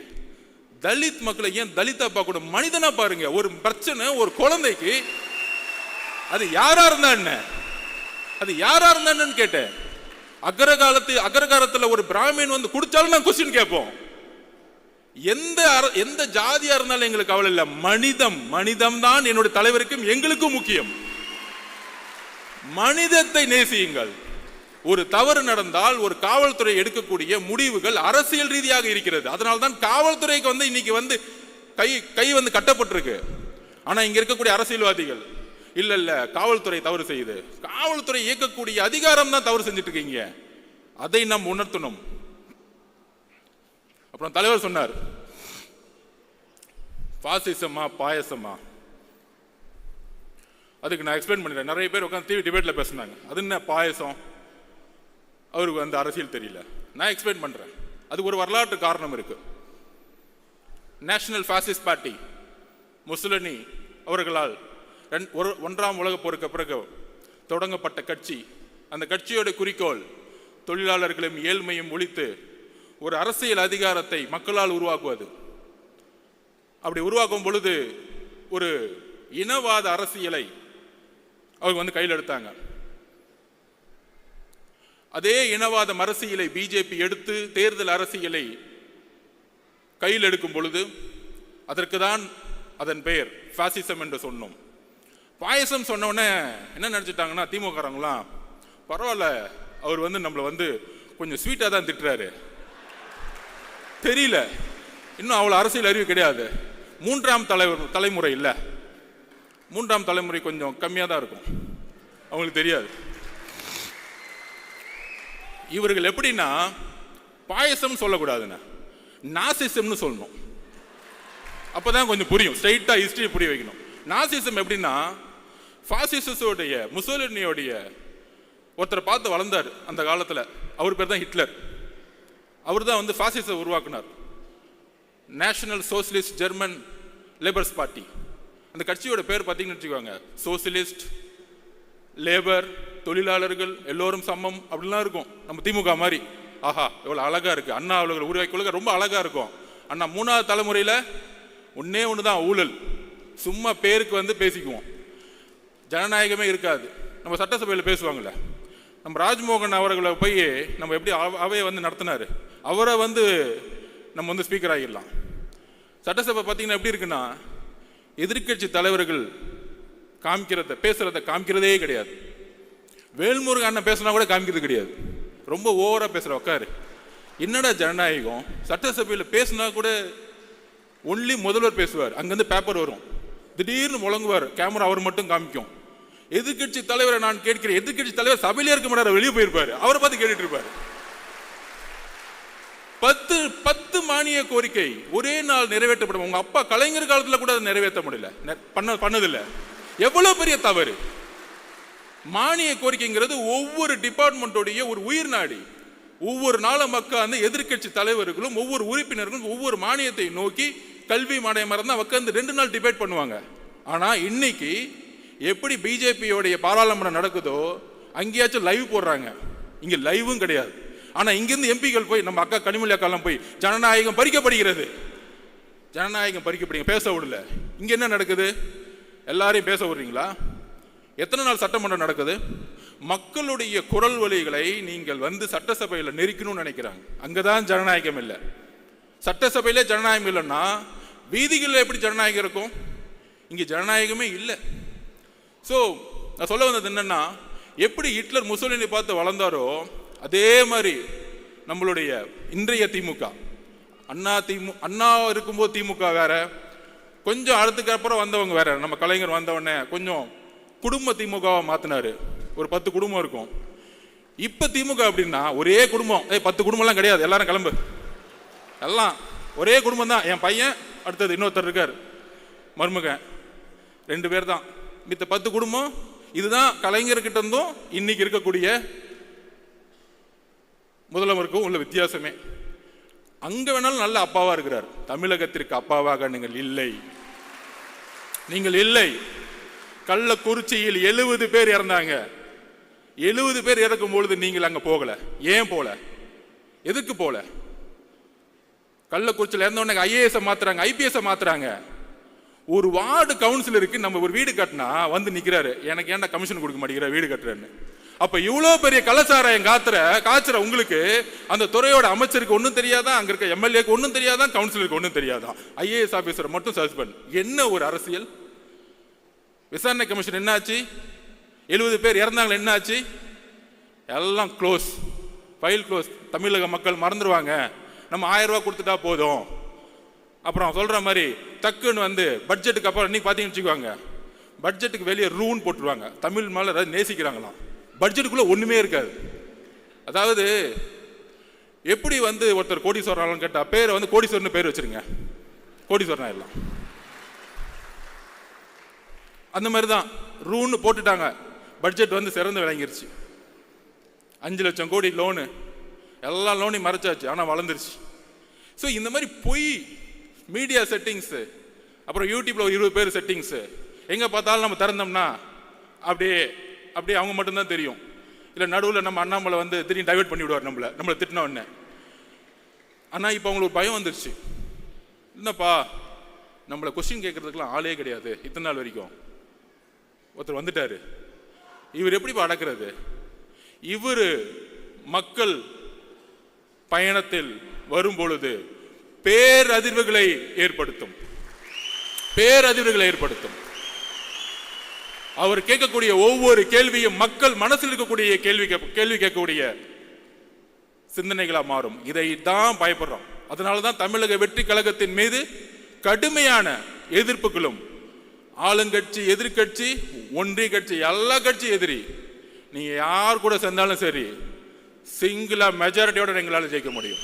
Speaker 1: தலித் மக்களை ஏன் தலிதா பார்க்க கூட மனிதனா பாருங்க. ஒரு பிரச்சனை ஒரு குழந்தைக்கு, அது யாரா இருந்தா என்ன? அது யாரா இருந்தா என்னன்னு கேட்டேன். அக்ரகாரத்துல ஒரு பிராமின் வந்து குடிச்சாலும் நான் கொஸ்டின் கேட்போம். எந்த ஜாதியா இருந்தாலும் எங்களுக்கு கவலை இல்லை. மனிதம் தான் என்னுடைய தலைவருக்கும் எங்களுக்கும் முக்கியம். மனிதத்தை நேசியுங்கள். ஒரு தவறு நடந்தால் ஒரு காவல்துறை எடுக்கக்கூடிய முடிவுகள் அரசியல் ரீதியாக இருக்கிறது. அதனால்தான் காவல்துறைக்கு வந்து இன்னைக்கு வந்து கை வந்து கட்டப்பட்டிருக்கு. ஆனா இங்க இருக்கக்கூடிய அரசியல்வாதிகள் இல்ல காவல்துறை தவறு செய்யுது, காவல்துறை இயக்கக்கூடிய அதிகாரம் தான் தவறு செஞ்சுட்டு இருக்கீங்க. அதை நாம் உணர்த்தணும். அப்புறம் தலைவர் சொன்னார், பாசிசமா பாயசமா? அதுக்கு நான் எக்ஸ்பிளைன் பண்ணிடுறேன். நிறைய பேர் உட்காந்து டிவி டிபேட்ல பேசினாங்க, அது என்ன பாயசம்? அவருக்கு அந்த அரசியல் தெரியல. நான் எக்ஸ்பிளைன் பண்றேன். அதுக்கு ஒரு வரலாற்று காரணம் இருக்கு. நேஷனல் பாசிஸ்ட் பார்ட்டி முசோலினி அவர்களால் 1ஆம் உலகப் போருக்கு பிறகு தொடங்கப்பட்ட கட்சி. அந்த கட்சியோட குறிக்கோள் தொழிலாளர்களையும் ஏழ்மையும் ஒழித்து ஒரு அரசியல் அதிகாரத்தை மக்களால் உருவாக்குவது. அப்படி உருவாக்கும் பொழுது ஒரு இனவாத அரசியலை அவங்க வந்து கையில் எடுத்தாங்க. அதே இனவாத அரசியலை பிஜேபி எடுத்து தேர்தல் அரசியலை கையில் எடுக்கும் பொழுது அதற்கு தான் அதன் பெயர் பாசிசம் என்று சொன்னோம். பாயசம் சொன்ன உடனே என்ன நினைச்சிட்டாங்கன்னா, திமுகறாங்களாம் பரவாயில்ல, அவர் வந்து நம்மளை வந்து கொஞ்சம் ஸ்வீட்டா தான் திட்டுறாரு, தெரியல, இன்னும் அவ்வளவு அரசியல் அறிவு கிடையாது. 3ஆம் தலைமுறை இல்ல, 3ஆம் தலைமுறை கொஞ்சம் கம்மியா தான் இருக்கும், அவங்களுக்கு தெரியாது. இவர்கள் எப்படின்னா பாயசம் சொல்லக்கூடாதுன்னு நாசிசம்னு சொல்லணும். அப்பதான் கொஞ்சம் புரியும். ஸ்ட்ரைட்டா ஹிஸ்டரி புரிய வைக்கணும். நாசிசம் எப்படின்னா, பாசிசோடைய முசோலினியோடைய ஒருத்தரை பார்த்து வளர்ந்தார் அந்த காலத்துல. அவர் பேர் தான் ஹிட்லர். அவர் தான் வந்து பாசிசம் உருவாக்குனார். National socialist German labours party. அந்த கட்சியோட பேர் பார்த்தீங்கன்னு வச்சுக்கோங்க, சோசியலிஸ்ட், லேபர், தொழிலாளர்கள் எல்லோரும் சமம் அப்படிலாம் இருக்கும். நம்ம திமுக மாதிரி. ஆஹா எவ்வளவு அழகா இருக்கு. அண்ணா அவர்கள் உருவாக்கி ரொம்ப அழகா இருக்கும். அண்ணா 3ஆவது தலைமுறையில ஒண்ணுதான் ஊழல். சும்மா பேருக்கு வந்து பேசிக்குவோம், ஜனநாயகமே இருக்காது. நம்ம சட்டசபையில் பேசுவாங்கல்ல, நம்ம ராஜ்மோகன் அவர்களை போய் நம்ம எப்படி அவையை வந்து நடத்தினாரு, அவரை வந்து நம்ம வந்து ஸ்பீக்கர் ஆகிடலாம். சட்டசபை பார்த்தீங்கன்னா எப்படி இருக்குன்னா, எதிர்கட்சி தலைவர்கள் பேசுறத காமிக்கிறதே கிடையாது. வேல்முருகன் அண்ணன் பேசினா கூட காமிக்கிறது கிடையாது. ரொம்ப ஓவரா பேசுற. உட்காரு, என்னடா ஜனநாயகம்? சட்டசபையில் பேசினா கூட ஒன்லி முதல்வர் பேசுவார், அங்கிருந்து பேப்பர் வரும், திடீர்னு முழங்குவார், கேமரா அவர் மட்டும் காமிக்கும். எதிர்கட்சி தலைவரை நான் கேட்கிறேன், எதிர்கட்சி தலைவர் சபையிலே இருக்க மாட்டார், வெளியே போயிருப்பாரு, அவரை பார்த்து கேட்டுட்டு இருப்பாரு. 10 மானிய கோரிக்கை ஒரே நாள் நிறைவேற்றப்படும். உங்க அப்பா கலைஞர் காலத்துல கூட அதை நிறைவேற்ற முடியல, பண்ணதில்லை. எவ்வளவு பெரிய தவறு! மானிய கோரிக்கைங்கிறது ஒவ்வொரு டிபார்ட்மெண்டோடைய ஒரு உயிர் நாடி. ஒவ்வொரு நாளும் மக்கள் எதிர்கட்சி தலைவர்களும் ஒவ்வொரு உறுப்பினர்களும் ஒவ்வொரு மானியத்தை நோக்கி கல்வி மானியம் இருந்தால் உட்காந்து 2 நாள் டிபேட் பண்ணுவாங்க. ஆனா இன்னைக்கு எப்படி பிஜேபியோடைய பாராளுமன்றம் நடக்குதோ அங்கேயாச்சும் லைவ் போடுறாங்க, இங்க லைவும் கிடையாது. ஆனா இங்கிருந்து எம்பிக்கள் போய், நம்ம அக்கா கனிமொழி அக்காலாம் போய், ஜனநாயகம் பறிக்கப்படுகிறது, ஜனநாயகம் பறிக்கப்படுங்க, பேச விடல. இங்க என்ன நடக்குது? எல்லாரையும் பேச விடுறீங்களா? எத்தனை நாள் சட்டமன்றம் நடக்குது? மக்களுடைய குரல் வலிகளை நீங்கள் சட்டசபையில் நெருக்கணும்னு நினைக்கிறாங்க. அங்கதான் ஜனநாயகம் இல்லை. சட்டசபையிலே ஜனநாயகம் இல்லைன்னா வீதிகளில் எப்படி ஜனநாயகம் இருக்கும்? இங்க ஜனநாயகமே இல்லை. ஸோ நான் சொல்ல வந்தது என்னன்னா, எப்படி ஹிட்லர் முசோலினி பார்த்து வளர்ந்தாரோ அதே மாதிரி நம்மளுடைய இன்றைய திமுக, அண்ணா இருக்கும்போது திமுக வேற, கொஞ்சம் அடுத்துக்கு அப்புறம் வந்தவங்க வேற. நம்ம கலைஞர் வந்தவொடனே கொஞ்சம் குடும்ப திமுகவை மாத்தினாரு, ஒரு 10 குடும்பம் இருக்கும். இப்ப திமுக அப்படின்னா ஒரே குடும்பம், 10 குடும்பம்லாம் கிடையாது, எல்லாரும் கிளம்பு, எல்லாம் ஒரே குடும்பம் தான். என் பையன், அடுத்தது இன்னொருத்தர் இருக்கார், மருமகன், 2 பேர் தான். மித்த 10 குடும்பம். இதுதான் கலைஞர்கிட்ட இருந்தும் இன்னைக்கு இருக்கக்கூடிய முதல்வருக்கும் உள்ள வித்தியாசமே. அங்க வேணாலும் நல்ல அப்பாவா இருக்கிறார், தமிழகத்திற்கு அப்பாவாக நீங்கள் இல்லை, நீங்கள் இல்லை. கள்ளக்குறிச்சியில் 70 பேர் இறந்தாங்க. 70 பேர் இறக்கும் பொழுது நீங்கள் அங்க போகல. ஏன் போல? எதுக்கு போல? கள்ளக்குறிச்சியில் இறந்தவொடனே ஐஏஎஸ் மாத்துறாங்க, ஐபிஎஸ் மாத்துறாங்க. ஒரு வார்டு கவுன்சிலருக்கு நம்ம ஒரு வீடு கட்டினா நிக்கிறாரு, எனக்கு ஏன்டா கமிஷன் கொடுக்க மாட்டேங்கிற வீடு கட்டுறேன்னு. அப்ப இவ்வளவு பெரிய கலாச்சாரம் காய்ச்சற உங்களுக்கு அந்த துறையோட அமைச்சருக்கு ஒன்றும் தெரியாதான், அங்க இருக்க எம்எல்ஏக்கு ஒன்றும் தெரியாதான், கவுன்சிலருக்கு ஒன்றும் தெரியாதான், ஐஏஎஸ் ஆபீசர் மட்டும் சஸ்பெண்ட். என்ன ஒரு அரசியல்? விசாரணை கமிஷன் என்னாச்சு? 70 பேர் இறந்தாங்க, என்னாச்சு? எல்லாம் க்ளோஸ், ஃபைல் க்ளோஸ். தமிழக மக்கள் மறந்துடுவாங்க, நம்ம 1000 ரூபாய் கொடுத்துட்டா போதும். அப்புறம் சொல்ற மாதிரி டக்குன்னு பட்ஜெட்டுக்கு அப்புறம் இன்னைக்கு பார்த்தீங்கன்னு வச்சுக்குவாங்க, பட்ஜெட்டுக்கு வெளியே ரூன் போட்டுருவாங்க. தமிழ் மேல ஏதாவது நேசிக்கிறாங்களாம், பட்ஜெட்டுக்குள்ள ஒண்ணுமே இருக்காது. அதாவது எப்படி ஒருத்தர் கோடீஸ்வரன் கேட்டா பேரை கோடீஸ்வரன் பேர் வச்சிருங்க, கோடீஸ்வரன் எல்லாம் அந்த மாதிரி தான் ரூன் போட்டுட்டாங்க. பட்ஜெட் சிறந்து விளங்கிருச்சு. 5 லட்சம் கோடி லோனு, எல்லா லோனையும் மறைச்சாச்சு, ஆனால் வளர்ந்துருச்சு. ஸோ இந்த மாதிரி பொய் மீடியா செட்டிங்ஸு, அப்புறம் யூடியூப்ல ஒரு 20 பேர் செட்டிங்ஸு, எங்கே பார்த்தாலும் நம்ம திறந்தோம்னா அப்படியே அப்படியே அவங்க மட்டும்தான் தெரியும். இல்லை நடுவில் நம்ம அண்ணாமலை திடீர்னு டைவெர்ட் பண்ணி விடுவார் நம்மளை திட்டின உடனே. ஆனால் இப்போ அவங்களுக்கு ஒரு பயம் வந்துருச்சு, என்னப்பா நம்மளை கொஸ்டின் கேட்கறதுக்கெல்லாம் ஆளே கிடையாது, இத்தனை நாள் வரைக்கும் ஒருத்தர் வந்துட்டாரு, இவர் எப்படிப்பா அடக்கிறது? இவர் மக்கள் பயணத்தில் வரும் பொழுது பேரதிர்வுகளை ஏற்படுத்தும், பேரதிர்வுகளை ஏற்படுத்தும். அவர் கேட்கக்கூடிய ஒவ்வொரு கேள்வியும் மக்கள் மனசில் இருக்கக்கூடிய கேள்வி கேட்கக்கூடிய சிந்தனைகளா மாறும். இதை தான் பயப்படுறோம். அதனாலதான் தமிழக வெற்றி கழகத்தின் மீது கடுமையான எதிர்ப்புகளும், ஆளுங்கட்சி எதிர்கட்சி ஒன்றிய கட்சி எல்லா கட்சி எதிரி, நீங்க யார் கூட சேர்ந்தாலும் சரி சிங்கிளா மெஜாரிட்டியோட எங்களால் ஜெயிக்க முடியும்.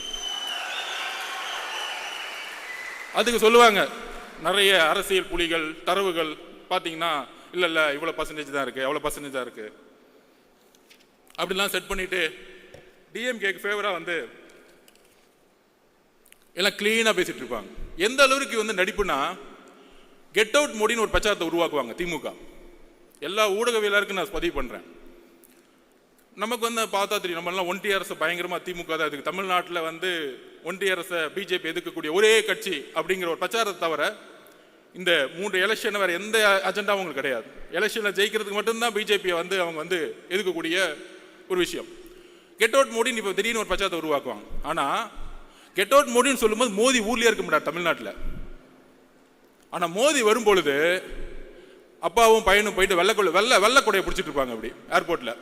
Speaker 1: அதுக்கு சொல்லுவாங்க நிறைய அரசியல் புலிகள் தரவுகள் பார்த்தீங்கன்னா, இல்ல இல்ல இவ்வளவு பர்சன்டேஜ் தான் இருக்கு, எவ்வளவு பர்சன்டேஜ் தான் இருக்கு அப்படிலாம் செட் பண்ணிட்டு டிஎம்கேக்கு ஃபேவரா எல்லாம் கிளீனா பேசிட்டு இருப்பாங்க. எந்த அளவுக்கு நடிப்புனா, கெட் அவுட் மோடின்னு ஒரு பிரச்சாரத்தை உருவாக்குவாங்க திமுக. எல்லா ஊடகவியலாருக்கும் நான் பதிவு பண்றேன். நமக்கு பார்த்தா தெரியும், நம்ம எல்லாம் ஒன்றிய அரசு பயங்கரமா திமுக தான் இருக்கு. தமிழ்நாட்டில் ஒன்றிய அரசை பிஜேபி எதிர்க்கக்கூடிய ஒரே கட்சி அப்படிங்கிற ஒரு பிரச்சாரத்தை தவிர இந்த 3 எலெக்ஷன் வேற எந்த அஜெண்டா அவங்களுக்கு கிடையாது. எலெக்ஷன்ல ஜெயிக்கிறதுக்கு மட்டும்தான் பிஜேபியை அவங்க எதிர்க்கக்கூடிய ஒரு விஷயம். கெட் அவுட் மோடின்னு இப்போ திடீர்னு ஒரு பிரச்சாரத்தை உருவாக்குவாங்க. ஆனா கெட் அவுட் மோடின்னு சொல்லும்போது மோடி ஊர்லயே இருக்க மாட்டார் தமிழ்நாட்டில். ஆனா மோடி வரும் பொழுது அப்பாவும் பையனும் போயிட்டு வெள்ளை கொடையை பிடிச்சிட்டு இருப்பாங்க அப்படி ஏர்போர்ட்ல.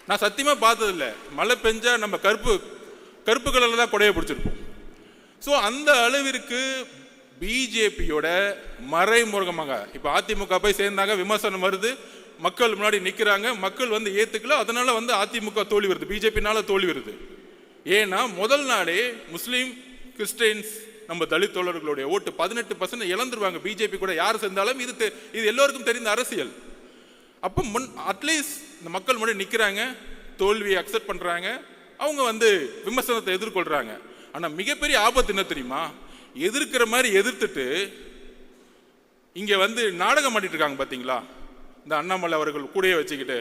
Speaker 1: நான் சத்தியமா பார்த்தது இல்லை, மழை பெஞ்சா நம்ம கருப்பு கலர்ல தான் கொடையை பிடிச்சிருப்போம். ஸோ அந்த அளவிற்கு பிஜேபியோட மறைமுகமாக இப்ப அதிமுக போய் சேர்ந்தாங்க, விமர்சனம் வருது, மக்கள் முன்னாடி நிக்கிறாங்க, மக்கள் வந்து ஏத்துக்கல, அதனால வந்து அதிமுக தோல்வி வருது, பிஜேபினால தோல்வி வருது. ஏன்னா முதல் நாளே முஸ்லீம், கிறிஸ்டியன்ஸ், நம்ம தலித் தோழர்களுடைய ஓட்டு 18% இழந்துருவாங்க பிஜேபி கூட யார் சேர்ந்தாலும். இது எல்லோருக்கும் தெரிந்த அரசியல். அப்போ அட்லீஸ்ட் இந்த மக்கள் முன்னாடி நிற்கிறாங்க, தோல்வியை அக்செப்ட் பண்றாங்க, அவங்க வந்து விமர்சனத்தை எதிர்கொள்றாங்க. ஆனா மிகப்பெரிய ஆபத்து என்ன தெரியுமா? எதிர்க்கிற மாதிரி எதிர்த்துட்டு இங்க வந்து நாடகம் ஆடிட்டு இருக்காங்க பாத்தீங்களா, இந்த அண்ணாமலை அவர்கள் கூடயே வச்சுக்கிட்டு.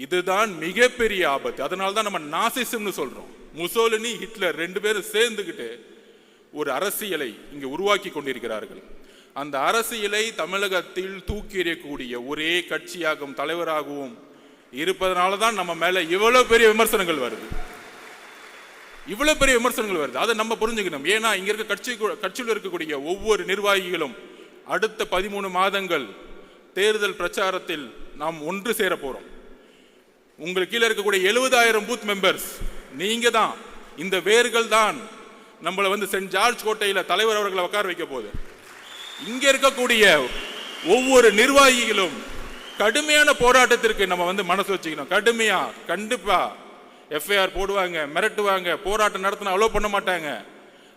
Speaker 1: இதுதான் மிகப்பெரிய ஆபத்து. அதனால தான் நம்ம நாசிசம்னு சொல்றோம். முசோலினி, ஹிட்லர் 2 பேரும் சேர்ந்துக்கிட்டு ஒரு அரசியலை இங்கு உருவாக்கி கொண்டிருக்கிறார்கள். அந்த அரசியலை தமிழகத்தில் தூக்கி எறியக்கூடிய ஒரே கட்சியாகவும் தலைவராகவும் இருப்பதனால தான் நம்ம மேல இவ்வளவு பெரிய விமர்சனங்கள் வருது, இவ்வளவு பெரிய விமர்சனங்கள் வருது. அதை நம்ம புரிஞ்சுக்கணும். ஏன்னா இங்க இருக்க கட்சியில் இருக்கக்கூடிய ஒவ்வொரு நிர்வாகிகளும் அடுத்த 13 மாதங்கள் தேர்தல் பிரச்சாரத்தில் நாம் ஒன்று சேர போறோம். உங்களுக்கு கீழே இருக்கக்கூடிய 70,000 பூத் மெம்பர்ஸ் நீங்க தான். இந்த வேர்கள் தான் நம்மளை வந்து சென்ட் ஜார்ஜ் கோட்டையில தலைவர் அவர்களை உட்கார வைக்க போகுது. இங்க இருக்கக்கூடிய ஒவ்வொரு நிர்வாகிகளும் கடுமையான போராட்டத்திற்கு நம்ம வந்து மனசு வச்சுக்கணும். கடுமையா, கண்டிப்பா எஃப்ஐஆர் போடுவாங்க, மிரட்டுவாங்க, போராட்டம் நடத்தின அலோவ் பண்ண மாட்டாங்க.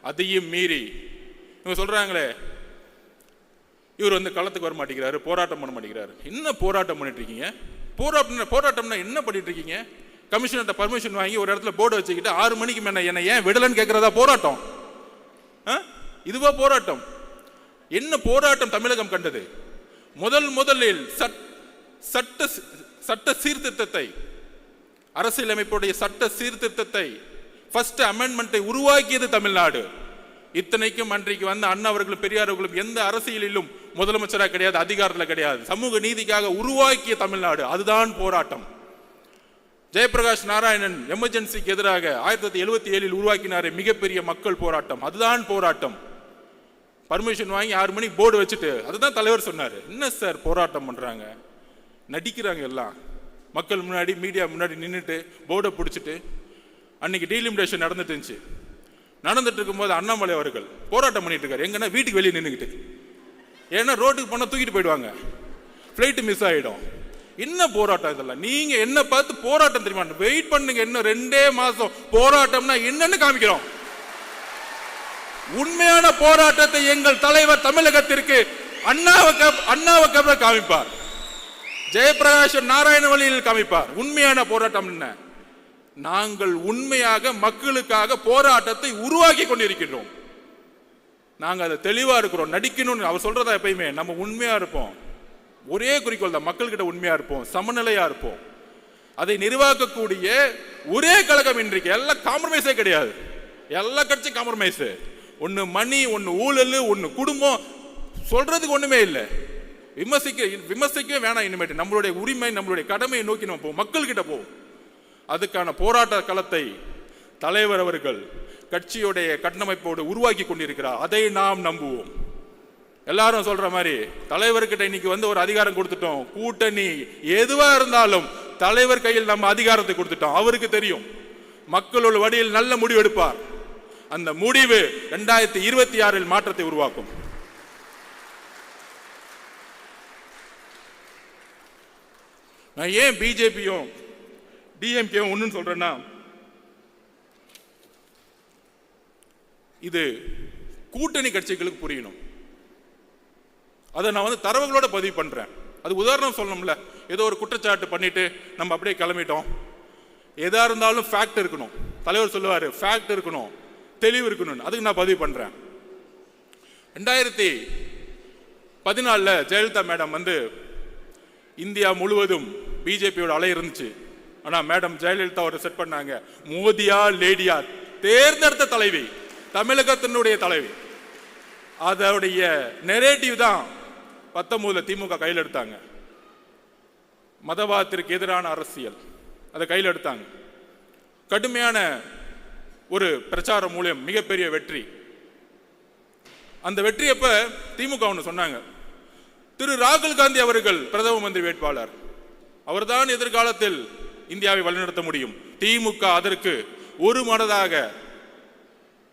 Speaker 1: அதையும் மீறி இவங்க சொல்றாங்களே, இவர் வந்து களத்துக்கு வர மாட்டேங்கிறாரு, போராட்டம் பண்ண மாட்டேங்கிறாரு. என்ன போராட்டம் பண்ணிட்டு இருக்கீங்க? போராட்டம்னா என்ன பண்ணிட்டு இருக்கீங்க? கமிஷனர்கிட்ட பர்மிஷன் வாங்கி ஒரு இடத்துல போர்டு வச்சுக்கிட்டு 6 மணிக்கு மேல என்ன ஏன் விடலன்னு கேட்கறதா போராட்டம்? இதுவா போராட்டம்? என்ன போராட்டம் தமிழகம் கண்டது? முதலில் சட்ட சீர்திருத்தத்தை, அரசியலமைப்புடைய சட்ட சீர்திருத்தத்தை, ஃபர்ஸ்ட் அமெண்ட்மெண்ட்டை உருவாக்கியது தமிழ்நாடு. இத்தனைக்கும் அன்றைக்கு வந்த அண்ணா அவர்களும் பெரியார் அவர்களும் எந்த அரசியலிலும் முதலமைச்சராக கிடையாது, அதிகாரத்தில் கிடையாது, சமூக நீதிக்காக உருவாக்கிய தமிழ்நாடு. அதுதான் போராட்டம். ஜெயபிரகாஷ் நாராயணன் எமர்ஜென்சிக்கு எதிராக 1977 உருவாக்கினாரே மிகப்பெரிய மக்கள் போராட்டம், அதுதான் போராட்டம். பர்மிஷன் வாங்கி 6 மணிக்கு போர்டு வச்சுட்டு, அதுதான் தலைவர் சொன்னாரு. என்ன சார் போராட்டம் பண்றாங்க, நடிக்கிறாங்க எல்லாம். மக்கள் முன்னாடி, மீடியா முன்னாடி நின்றுட்டு போர்டை பிடிச்சிட்டு அன்னைக்கு டீலிமிடேஷன் நடந்துட்டு இருந்துச்சு. நடந்துட்டு இருக்கும்போது அண்ணாமலை அவர்கள் போராட்டம் பண்ணிட்டு இருக்காரு. எங்கன்னா வீட்டுக்கு வெளியே நின்றுக்கிட்டு. ஏன்னா ரோட்டுக்கு போனால் தூக்கிட்டு போயிடுவாங்க, ஃப்ளைட் மிஸ் ஆகிடும். என்ன போராட்டம் இதெல்லாம்? நீங்க என்ன பார்த்து போராட்டம் தெரியுமா? வெயிட் பண்ணுங்க, இன்னும் 2 மாசம் போராட்டம்னா என்னன்னு காமிக்கிறோம். உண்மையான போராட்டத்தை எங்கள் தலைவர் தமிழகத்திற்கு அண்ணாவுக்கு காமிப்பார், ஜெயபிரகாஷ் நாராயண வழியில் காமிப்பார். உண்மையான போராட்டம் என்ன? நாங்கள் உண்மையாக மக்களுக்காக போராட்டத்தை உருவாக்கி கொண்டிருக்கின்றோம். நாங்கள் அதை தெளிவா இருக்கிறோம். நடிக்கணும்னு அவர் சொல்றதா எப்பயுமே நம்ம உண்மையா இருப்போம். ஒரே குறிக்கோள் தான், மக்கள்கிட்ட உண்மையா இருப்போம், சமநிலையா இருப்போம். அதை நிர்வாகக்கூடிய ஒரே கழகம் இன்றைக்கு. எல்லாம் காம்ப்ரமைஸே கிடையாது, எல்லா கட்சியும் காம்ப்ரமைஸ். ஒன்னு மணி, ஒன்னு ஊழல், ஒன்னு குடும்பம், சொல்றதுக்கு ஒண்ணுமே இல்லை. விமர்சிக்கவே வேணாம். இனிமேட்டு நம்மளுடைய உரிமை, நம்மளுடைய கடமையை நோக்கி நம்ம போவோம், மக்கள்கிட்ட போவோம். அதுக்கான போராட்ட களத்தை தலைவர் அவர்கள் கட்சியுடைய கட்டமைப்போடு உருவாக்கி கொண்டிருக்கிறார். அதை நாம் நம்புவோம். எல்லாரும் சொல்ற மாதிரி தலைவர்கிட்ட இன்னைக்கு வந்து ஒரு அதிகாரம் கொடுத்துட்டோம். கூட்டணி எதுவா இருந்தாலும் தலைவர் கையில் நம்ம அதிகாரத்தை கொடுத்துட்டோம். அவருக்கு தெரியும் மக்களோட வழியில் நல்ல முடிவு எடுப்பார். அந்த முடிவு 2026 மாற்றத்தை உருவாக்கும். நான் ஏன் பிஜேபியும் டிஎம்கேவும் ஒன்னு சொல்றேன்னா, இது கூட்டணி கட்சிகளுக்கு புரியணும். அதை நான் வந்து தரவுகளோட பதிவு பண்றேன். அது உதாரணம் சொல்லணும்ல. ஏதோ ஒரு குற்றச்சாட்டு பண்ணிட்டு நம்ம அப்படியே கிளம்பிட்டோம். எதா இருந்தாலும் ஃபேக்ட் இருக்கணும். தலைவர் சொல்லுவாரு ஃபேக்ட் இருக்கணும், தெளிவு இருக்கணும். அதுக்கு நான் பதிவு பண்றேன். 2014 ஜெயலலிதா மேடம் வந்து இந்தியா முழுவதும் பிஜேபியோட அலை இருந்துச்சு. ஆனா மேடம் ஜெயலலிதா ஒரு செட் பண்ணாங்க, மோதியா லேடியா தேர்ந்தெடுத்த தலைவி, தமிழகத்தினுடைய தலைவி. அதோடைய நெரேட்டிவ் தான் 19 திமுக கையில் எடுத்தாங்க. மதவாதத்திற்கு எதிரான அரசியல் அதை கையில் எடுத்தாங்க. கடுமையான ஒரு பிரச்சாரம் மூலம் மிகப்பெரிய வெற்றி. அந்த வெற்றி அப்ப திமுக ஒன்று சொன்னாங்க, திரு ராகுல் காந்தி அவர்கள் பிரதம மந்திரி வேட்பாளர், அவர்தான் எதிர்காலத்தில் இந்தியாவை வழிநடத்த முடியும். திமுக அதற்கு ஒரு மனதாக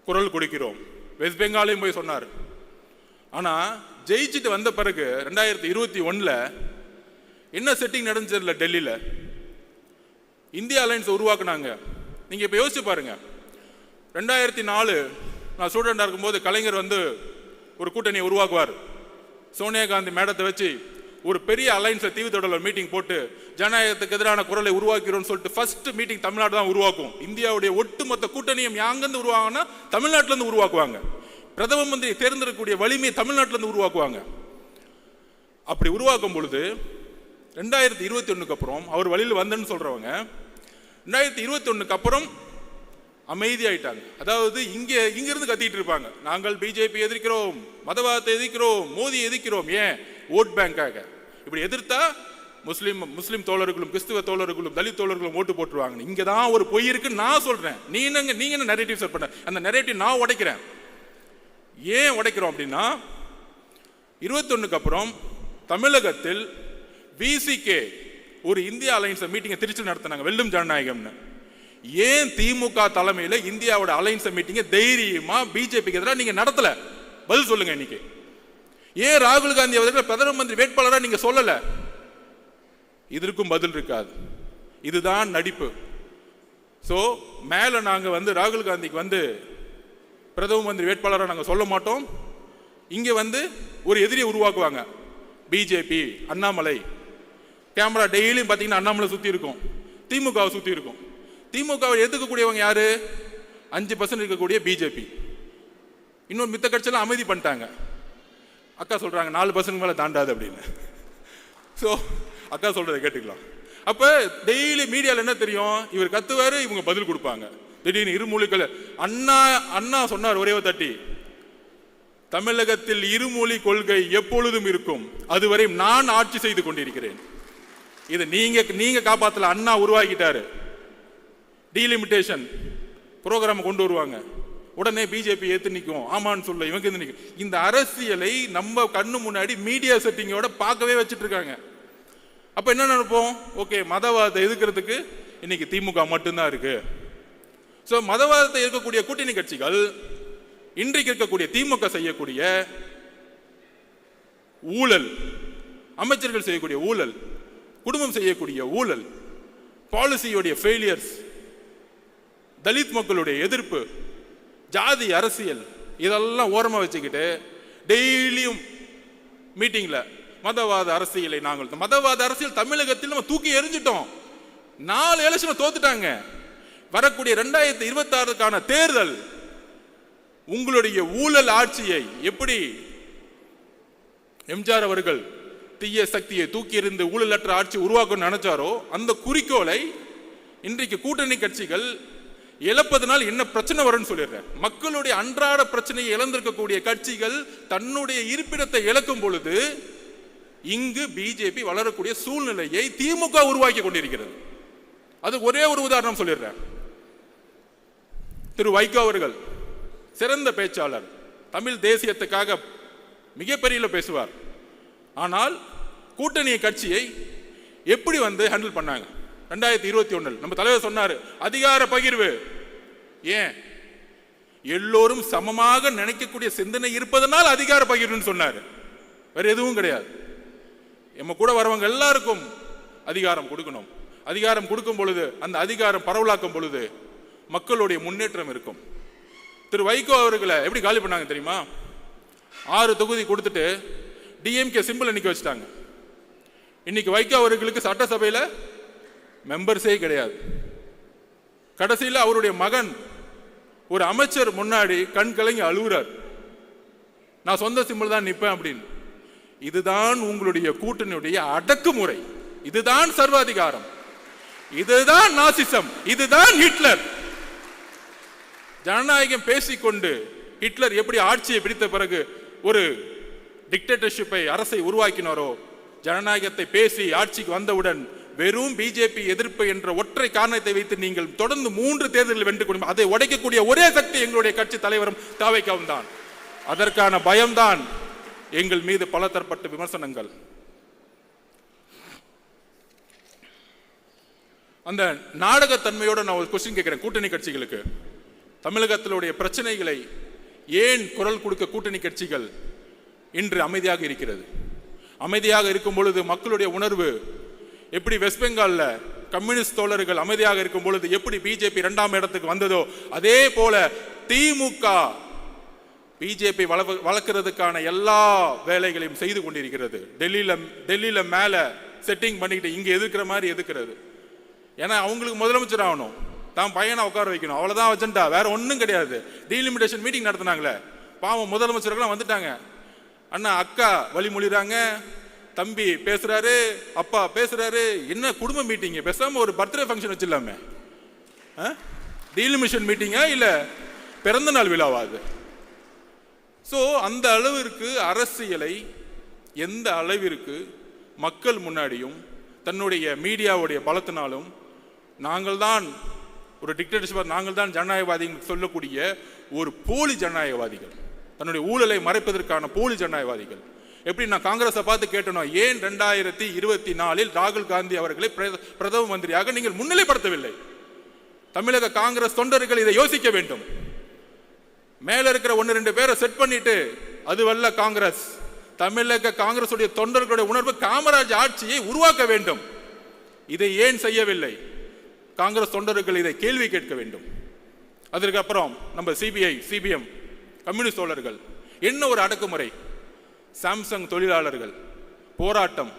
Speaker 1: குரல் கொடுக்கிறோம். வெஸ்ட் பெங்காலையும் போய் சொன்னார். ஆனா ஜெயிச்சுட்டு வந்த பிறகு 2021 என்ன செட்டிங் நடந்துச்சு டெல்லியில? இந்தியா அலையன்ஸ் உருவாக்குனாங்க. நீங்க இப்ப யோசிச்சு பாருங்க. 2004 நான் ஸ்டூடெண்டா இருக்கும்போது கலைஞர் வந்து ஒரு கூட்டணியை உருவாக்குவார். சோனியா காந்தி மேடத்தை வச்சு ஒரு பெரிய அலைன்ஸ் தீவுத்தொடரில் மீட்டிங் போட்டு ஜனநாயகத்துக்கு எதிரான குரலை உருவாக்கிறோம்னு சொல்லிட்டு ஃபர்ஸ்ட் மீட்டிங் தமிழ்நாடு தான் உருவாக்கும். இந்தியாவுடைய ஒட்டுமொத்த கூட்டணியும் யாங்கிருந்து உருவாங்கன்னா தமிழ்நாட்டிலிருந்து உருவாக்குவாங்க. பிரதம மந்திரி தேர்ந்தெடுக்கக்கூடிய வலிமையை தமிழ்நாட்டிலிருந்து உருவாக்குவாங்க. அப்படி உருவாக்கும் பொழுது 2021 அப்புறம் அவர் வழியில் வந்தேன்னு சொல்றவங்க 2021 அப்புறம் அமைதியாயிட்டாங்க. அதாவது இங்கிருந்து கத்திட்டு இருப்பாங்க, நாங்கள் பிஜேபி எதிர்க்கிறோம், மதவாதத்தை எதிர்க்கிறோம், மோடி எதிர்க்கிறோம். ஏன்? ஓட் பேங்காக. இப்படி எதிர்த்தா முஸ்லிம் தோழர்களும் கிறிஸ்துவ தோழர்களும் தலித் தோழர்களும் ஓட்டு போட்டுருவாங்க. இங்க தான் ஒரு பொய் இருக்குன்னு நான் சொல்றேன். நீங்க என்ன நரேட்டிவ் செட் பண்ண, அந்த நரேட்டிவ் நான் உடைக்கிறேன். ஏன் உடைக்கிறோம் அப்படின்னா 21 அப்புறம் தமிழகத்தில் விசிகே ஒரு இந்தியா அலைன்ஸ் மீட்டிங்கை திருச்சி நடத்தினாங்க, வெல்லும் ஜனநாயகம்னு. ஏன் திமுக தலைமையில இந்தியாவோட அலைன்ஸ் மீட்டிங்கை தைரியமா பிஜேபிக்கு எதிராக நீங்க நடத்தல? பதில் சொல்லுங்க. இன்னைக்கு ஏன் ராகுல் காந்தி அவர்கள் பிரதம மந்திரி வேட்பாளரா நீங்க சொல்லல? இதற்கும் பதில் இருக்காது. இதுதான் நடிப்பு. சோ மேல நாங்க வந்து ராகுல் காந்திக்கு வந்து பிரதம மந்திரி வேட்பாளரா நாங்க சொல்ல மாட்டோம். இங்க வந்து ஒரு எதிரியை உருவாக்குவாங்க, பிஜேபி, அண்ணாமலை. கேமரா டெய்லியும் பாத்தீங்கன்னா அண்ணாமலை சுத்தி இருக்கும், திமுகவை சுத்தி இருக்கும். திமுகவை எதிர்க்கக்கூடியவங்க யாரு? 5% இருக்கக்கூடிய பிஜேபி. இன்னொரு மித்த கட்சியெல்லாம் அமைதி பண்ணிட்டாங்க. அக்கா சொல்றாங்க 4% மேல தாண்டாது அப்படின்னு. ஸோ அக்கா சொல்றதை கேட்டுக்கலாம். அப்ப டெய்லி மீடியால என்ன தெரியும்? இவர் கத்துவாரு, இவங்க பதில் கொடுப்பாங்க. திடீர்னு இருமொழிகள் அண்ணா சொன்னார் ஒரே தட்டி, தமிழகத்தில் இருமொழி கொள்கை எப்பொழுதும் இருக்கும், அதுவரை நான் ஆட்சி செய்து கொண்டிருக்கிறேன். இதை நீங்க காப்பாத்தல, அண்ணா உருவாக்கிட்டாரு. டீலிமிட்டேஷன் புரோகிராம் கொண்டு வருவாங்க, உடனே பிஜேபி ஏத்து நிற்கும், ஆமான்னு சொல்ல இவங்க எது நிற்கும். இந்த அரசியலை நம்ம கண்ணு முன்னாடி மீடியா செட்டிங்கோட பார்க்கவே வச்சுட்டு இருக்காங்க. அப்ப என்ன நினைப்போம்? ஓகே, மதவாதத்தை எதிர்க்கிறதுக்கு இன்னைக்கு திமுக மட்டும்தான் இருக்கு. ஸோ மதவாதத்தை இருக்கக்கூடிய கூட்டணி கட்சிகள் இன்றைக்கு இருக்கக்கூடிய திமுக செய்யக்கூடிய ஊழல், அமைச்சர்கள் செய்யக்கூடிய ஊழல், குடும்பம் செய்யக்கூடிய ஊழல், பாலிசியோடைய ஃபெயிலியர்ஸ், தலித் மக்களுடைய எதிர்ப்பு, ஜாதி அரசியல், இதெல்லாம் ஓரமா வச்சுக்கிட்டு டெய்லியும் மீட்டிங்ல மதவாத அரசியலை நாங்கள் மதவாத அரசியல் தமிழகத்தில் நம்ம தூக்கி எறிஞ்சிட்டோம். 4 எலெக்ஷன் தோத்துட்டாங்க. வரக்கூடிய 2026க்கான தேர்தல் உங்களுடைய ஊழல் ஆட்சியை எப்படி எம்ஜிஆர் அவர்கள் தீய சக்தியை தூக்கி எறிந்து ஊழலற்ற ஆட்சி உருவாக்கணும்னு நினைச்சாரோ அந்த குறிக்கோளை இன்றைக்கு கூட்டணி கட்சிகள் இழப்பதனால் என்ன பிரச்சனை வரும்னு சொல்லிடுறேன். மக்களுடைய அன்றாட பிரச்சனையை இழந்திருக்கக்கூடிய கட்சிகள் தன்னுடைய இருப்பிடத்தை இழக்கும் பொழுது இங்கு பிஜேபி வளரக்கூடிய சூழ்நிலையை திமுக உருவாக்கி கொண்டிருக்கிறது. அது ஒரே ஒரு உதாரணம் சொல்லிடுறேன். திரு வைகோ அவர்கள் சிறந்த பேச்சாளர், தமிழ் தேசியத்துக்காக மிகப்பெரிய பேசுவார். ஆனால் கூட்டணி கட்சியை எப்படி வந்து ஹேண்டில் பண்ணாங்க? 2021 நம்ம தலைவர் சொன்னாரு, அதிகார பகிர்வு. ஏன்? எல்லோரும் சமமாக நினைக்கக்கூடிய சிந்தனை இருப்பதனால் அதிகார பகிர்வுன்னு சொன்னாரு. வேற எதுவும் கிடையாது. நம்ம கூட வரவங்க எல்லாருக்கும் அதிகாரம் கொடுக்கணும். அதிகாரம் கொடுக்கும் பொழுது அந்த அதிகாரம் பரவலாக்கும் பொழுது மக்களுடைய முன்னேற்றம் இருக்கும். திரு வைகோ அவர்களை எப்படி காலி பண்ணாங்க தெரியுமா? 6 தொகுதி கொடுத்துட்டு டிஎம்கே சிம்பிள் நிக்க வச்சுட்டாங்க. இன்னைக்கு வைகோ அவர்களுக்கு சட்டசபையில மெம்பர்ஸே கிடையாது. கடைசியில் அவருடைய மகன் ஒரு அமைச்சர் முன்னாடி கண் கலங்கி அழுகுறார், நான் சொந்த சிம்பிள் தான் நிற்பேன் அப்படின்னு. இதுதான் உங்களுடைய கூட்டணியுடைய அடக்குமுறை, இதுதான் சர்வாதிகாரம், இதுதான் நாசிசம், இதுதான் ஹிட்லர். ஜனநாயகம் பேசிக்கொண்டு ஹிட்லர் எப்படி ஆட்சியை பிடித்த பிறகு ஒரு டிக்டேட்டர்ஷிப்பை அரசை உருவாக்கினாரோ, ஜனநாயகத்தை பேசி ஆட்சிக்கு வந்தவுடன் வெறும் பிஜேபி எதிர்ப்பு என்ற ஒற்றை காரணத்தை வைத்து நீங்கள் தொடர்ந்து 3 தேர்தலில் வென்று கொண்டு அதை உடைக்கக்கூடிய ஒரே சக்தி எங்களுடைய கட்சி தலைவரும் தாவைக்காவும் தான். அதற்கான பயம்தான் எங்கள் மீது பல தரப்பட்ட விமர்சனங்கள். அந்த நாடகத்தன்மையோட நான் ஒரு கொஸ்டின் கேட்கிறேன் கூட்டணி கட்சிகளுக்கு. தமிழகத்திலுடைய பிரச்சனைகளை ஏன் குரல் கொடுக்க கூட்டணி கட்சிகள் இன்று அமைதியாக இருக்கிறது. அமைதியாக இருக்கும் பொழுது மக்களுடைய உணர்வு எப்படி வெஸ்ட் பெங்கால்ல கம்யூனிஸ்ட் தோழர்கள் அமைதியாக இருக்கும் பொழுது எப்படி பிஜேபி 2ஆம் இடத்துக்கு வந்ததோ அதே போல திமுக பிஜேபி வளர்க்கிறதுக்கான எல்லா வேலைகளையும் செய்து கொண்டிருக்கிறது. டெல்லியில மேல செட்டிங் பண்ணிக்கிட்டு இங்க எதிர்க்கிற மாதிரி எதிர்க்கிறது. ஏன்னா அவங்களுக்கு முதலமைச்சர் ஆகணும், தான் பையனை உட்கார வைக்கணும், அவ்வளவுதான் அஜெண்டா, வேற ஒன்றும் கிடையாது. டீலிமிட்டேஷன் மீட்டிங் நடத்தினாங்களே, பாவம் முதலமைச்சர்கள்லாம் வந்துட்டாங்க. அண்ணா அக்கா வழிமொழிறாங்க, தம்பி பேசுறாரு, அப்பா பேசுறாரு. என்ன குடும்ப மீட்டிங்? பேசாம ஒரு பர்த்டே ஃபங்க்ஷன் வச்சிடலாமே. டீலிமிஷன் மீட்டிங்கா இல்ல பிறந்த நாள் விழாவாது? ஸோ அந்த அளவிற்கு அரசியலை எந்த அளவிற்கு மக்கள் முன்னாடியும் தன்னுடைய மீடியாவுடைய பலத்தினாலும் நாங்கள் தான் ஒரு டிக்டேட்டர்ஷிப், நாங்கள் தான் ஜனநாயகவாதிகள் சொல்லக்கூடிய ஒரு போலி ஜனநாயகவாதிகள், தன்னுடைய ஊழலை மறைப்பதற்கான போலி ஜனநாயகவாதிகள். எப்படி நான் காங்கிரஸை பார்த்து கேட்டணும், ஏன் 2024 ராகுல் காந்தி அவர்களை பிரதம மந்திரியாக நீங்கள் முன்னிலைப்படுத்தவில்லை? தமிழக காங்கிரஸ் தொண்டர்கள் இதை யோசிக்க வேண்டும். மேல இருக்கிற 1-2 பேரை செட் பண்ணிட்டு அதுவல்ல காங்கிரஸ். தமிழக காங்கிரஸ் தொண்டர்களுடைய உணர்வு காமராஜ் ஆட்சியை உருவாக்க வேண்டும். இதை ஏன் செய்யவில்லை? காங்கிரஸ் தொண்டர்கள் இதை கேள்வி கேட்க வேண்டும். அதற்கு அப்புறம் நம்ம சிபிஐ, சிபிஎம், கம்யூனிஸ்ட் தோழர்கள் என்ன ஒரு அடக்குமுறை. சாம்சங் தொழிலாளர்கள் போராட்டம்,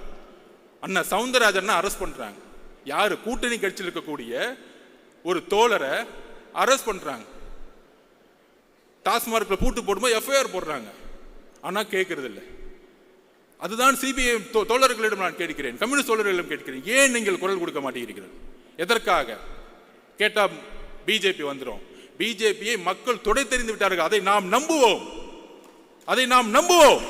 Speaker 1: அண்ணா சவுந்தரராஜன் அரெஸ்ட் பண்றாங்க. யாரு? கூட்டணி கட்சியில் இருக்கக்கூடிய ஒரு தோழரை அரெஸ்ட் பண்றாங்க. டாஸ்மார்க்ல பூட்டு போடும்போது எஃப்ஐஆர் போடுறாங்க. ஆனா கேட்கறது இல்லை. அதுதான் சிபிஐ தோழர்களிடம் நான் கேட்கிறேன், கம்யூனிஸ்ட் தோழர்களிடம் கேட்கிறேன், ஏன் நீங்கள் குரல் கொடுக்க மாட்டேங்கிறீர்கள்? எதற்காக கேட்டா பிஜேபி வந்துடும். பிஜேபியை மக்கள் தொடை தெரிந்து விட்டார்கள். அதை நாம் நம்புவோம், அதை நாம் நம்புவோம்.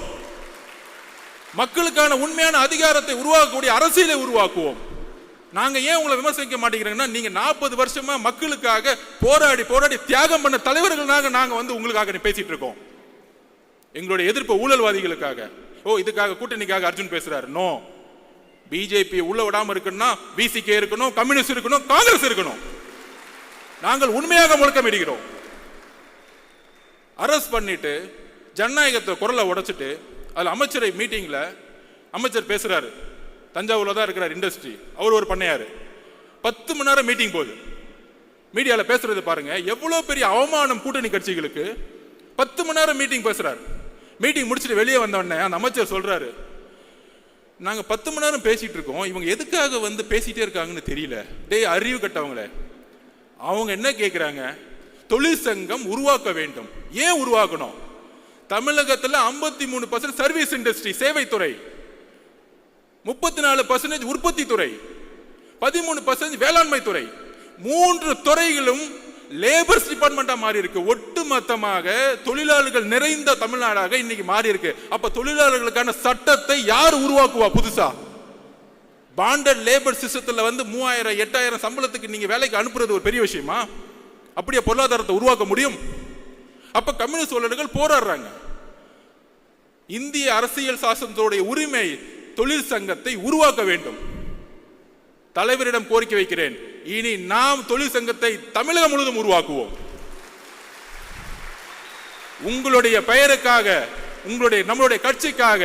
Speaker 1: மக்களுக்கான உண்மையான அதிகாரத்தை உருவாக்கக்கூடிய அரசியலை உருவாக்குவோம். நாங்க ஏன் உங்களை விமர்சிக்க மாட்டேங்கிறோம்னா, நீங்க 40 வருஷமா மக்களுக்காக போராடி போராடி தியாகம் பண்ண தலைவர்களாக நாங்க உங்களுக்காக பேசிட்டு இருக்கோம். எங்களுடைய எதிர்ப்பு ஊழல்வாதிகளுக்காக. இதுக்காக கூட்டணிக்காக அர்ஜுன் பேசுறாரு. நோ, பிஜேபி உள்ள விடாம இருக்குன்னா பிசிகே இருக்கணும், கம்யூனிஸ்ட் இருக்கணும், காங்கிரஸ் இருக்கணும். நாங்கள் உண்மையாக முழக்கமிடுகிறோம். அரஸ்ட் பண்ணிட்டு ஜனநாயகத்தை குரலை உடைச்சிட்டு அதுல அமைச்சரை மீட்டிங்ல அமைச்சர் பேசுறாரு. தஞ்சாவூர்ல தான் இருக்கிறார் இண்டஸ்ட்ரி, அவர் ஒரு பண்ணையாரு. 10 மணி நேரம் மீட்டிங் போகுது. மீடியால பேசுறது பாருங்க, எவ்வளவு பெரிய அவமானம் கூட்டணி கட்சிகளுக்கு. 10 மணி நேரம் மீட்டிங் பேசுறாரு. மீட்டிங் முடிச்சுட்டு வெளியே வந்த உடனே அந்த அமைச்சர் சொல்றாரு, நாங்க 10 மணி நேரம் பேசிட்டு இருக்கோம், இவங்க எதுக்காக பேசிட்டே இருக்காங்கன்னு தெரியல. டேய் அறிவு கட்டவங்களே, அவங்க என்ன கேட்கிறாங்க? தொழிற்சங்கம் உருவாக்க வேண்டும். ஏன் உருவாக்கணும்? தமிழகத்தில் 53% சர்வீஸ் இண்டஸ்ட்ரி, சேவைத்துறை, 34% உற்பத்தி துறை, 13% வேளாண்மை துறை. 3 துறைகளும் லேபர்ஸ் டிபார்ட்மெண்டா மாறி இருக்கு. ஒட்டுமொத்தமாக தொழிலாளர்கள் நிறைந்த தமிழ்நாடாக இன்னைக்கு மாறி இருக்கு. அப்ப தொழிலாளர்களுக்கான சட்டத்தை யார் உருவாக்குவா? புதுசா பாண்டட் லேபர் சிஸ்டத்துல 3000 8000 சம்பளத்துக்கு நீங்க வேலைக்கு அனுப்புறது ஒரு பெரிய விஷயமா? அப்படியே பொருளாதாரத்தை உருவாக்க முடியும்? அப்ப கம்யூனிஸ்ட் தோழர்கள் போராடுறாங்க. இந்திய அரசியல் சாசனத்தோடைய உரிமை தொழிற்சங்கத்தை உருவாக்க வேண்டும். தலைவரிடம் கோரிக்கை வைக்கிறேன், இனி நாம் தொழிற்சங்கத்தை தமிழகம் முழுவதும் உருவாக்குவோம். உங்களுடைய பெயருக்காக, நம்மளுடைய கட்சிக்காக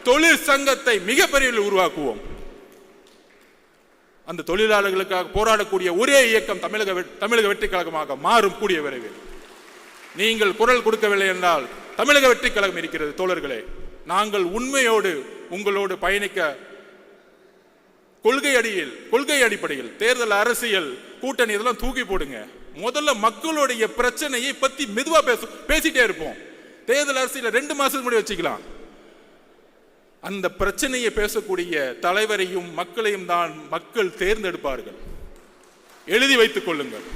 Speaker 1: தொழிற்சங்கத்தை மிகப்பெரிய உருவாக்குவோம். அந்த தொழிலாளர்களுக்காக போராடக்கூடிய ஒரே இயக்கம் தமிழக வெற்றி கழகமாக மாறும் கூடிய விரைவில். நீங்கள் குரல் கொடுக்கவில்லை என்றால் தமிழக வெற்றி கழகம் இருக்கிறது. தோழர்களே, நாங்கள் உண்மையோடு உங்களோடு பயணிக்க கொள்கை அடிப்படையில் தேர்தல் அரசியல் கூட்டணி இதெல்லாம் தூக்கி போடுங்க. முதல்ல மக்களுடைய பிரச்சனையை பத்தி மெதுவா பேசிட்டே இருப்போம். தேர்தல் அரசியல 2 மாசத்துக்கு முன்னாடி வச்சுக்கலாம். அந்த பிரச்சனையை பேசக்கூடிய தலைவரையும் மக்களையும் தான் மக்கள் தேர்ந்தெடுப்பார்கள். எழுதி வைத்துக் கொள்ளுங்கள்.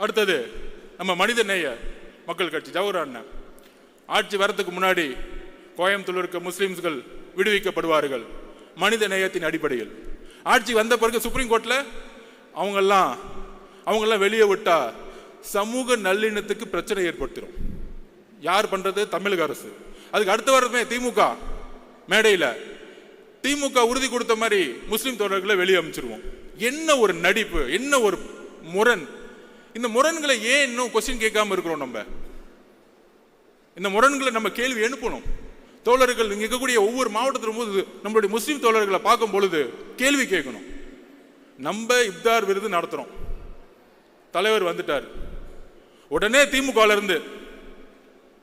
Speaker 1: அடுத்தது நம்ம மனிதநேய மக்கள் கட்சி ஜவஹர் அண்ணன் ஆட்சி வரதுக்கு முன்னாடி கோயம்புத்தூர் இருக்க முஸ்லிம்கள் விடுவிக்கப்படுவார்கள் மனித நேயத்தின் அடிப்படையில். ஆட்சி வந்த பிறகு சுப்ரீம் கோர்ட்ல அவங்கெல்லாம் வெளியே விட்டா சமூக நல்லிணத்துக்கு பிரச்சனை ஏற்படுத்திடும். யார் பண்றது? தமிழக அரசு. அதுக்கு அடுத்த வாரமே திமுக மேடையில திமுக உறுதி கொடுத்த மாதிரி முஸ்லிம் தோழர்களை வெளியே அமைச்சிருவோம். என்ன ஒரு நடிப்பு, என்ன ஒரு முரண்! இந்த முரண்களை ஏன் இன்னும் கொஸ்டின் கேட்காம இருக்கிறோம்? நம்ம இந்த முரண்களை நம்ம கேள்வி எழுப்பணும். தோழர்கள் இங்க இருக்கக்கூடிய ஒவ்வொரு மாவட்டத்திலும் போது நம்மளுடைய முஸ்லீம் தோழர்களை பார்க்கும் பொழுது கேள்வி கேட்கணும். நம்ம இப்தார் விருது நடத்துறோம், தலைவர் வந்துட்டார், உடனே திமுக இருந்து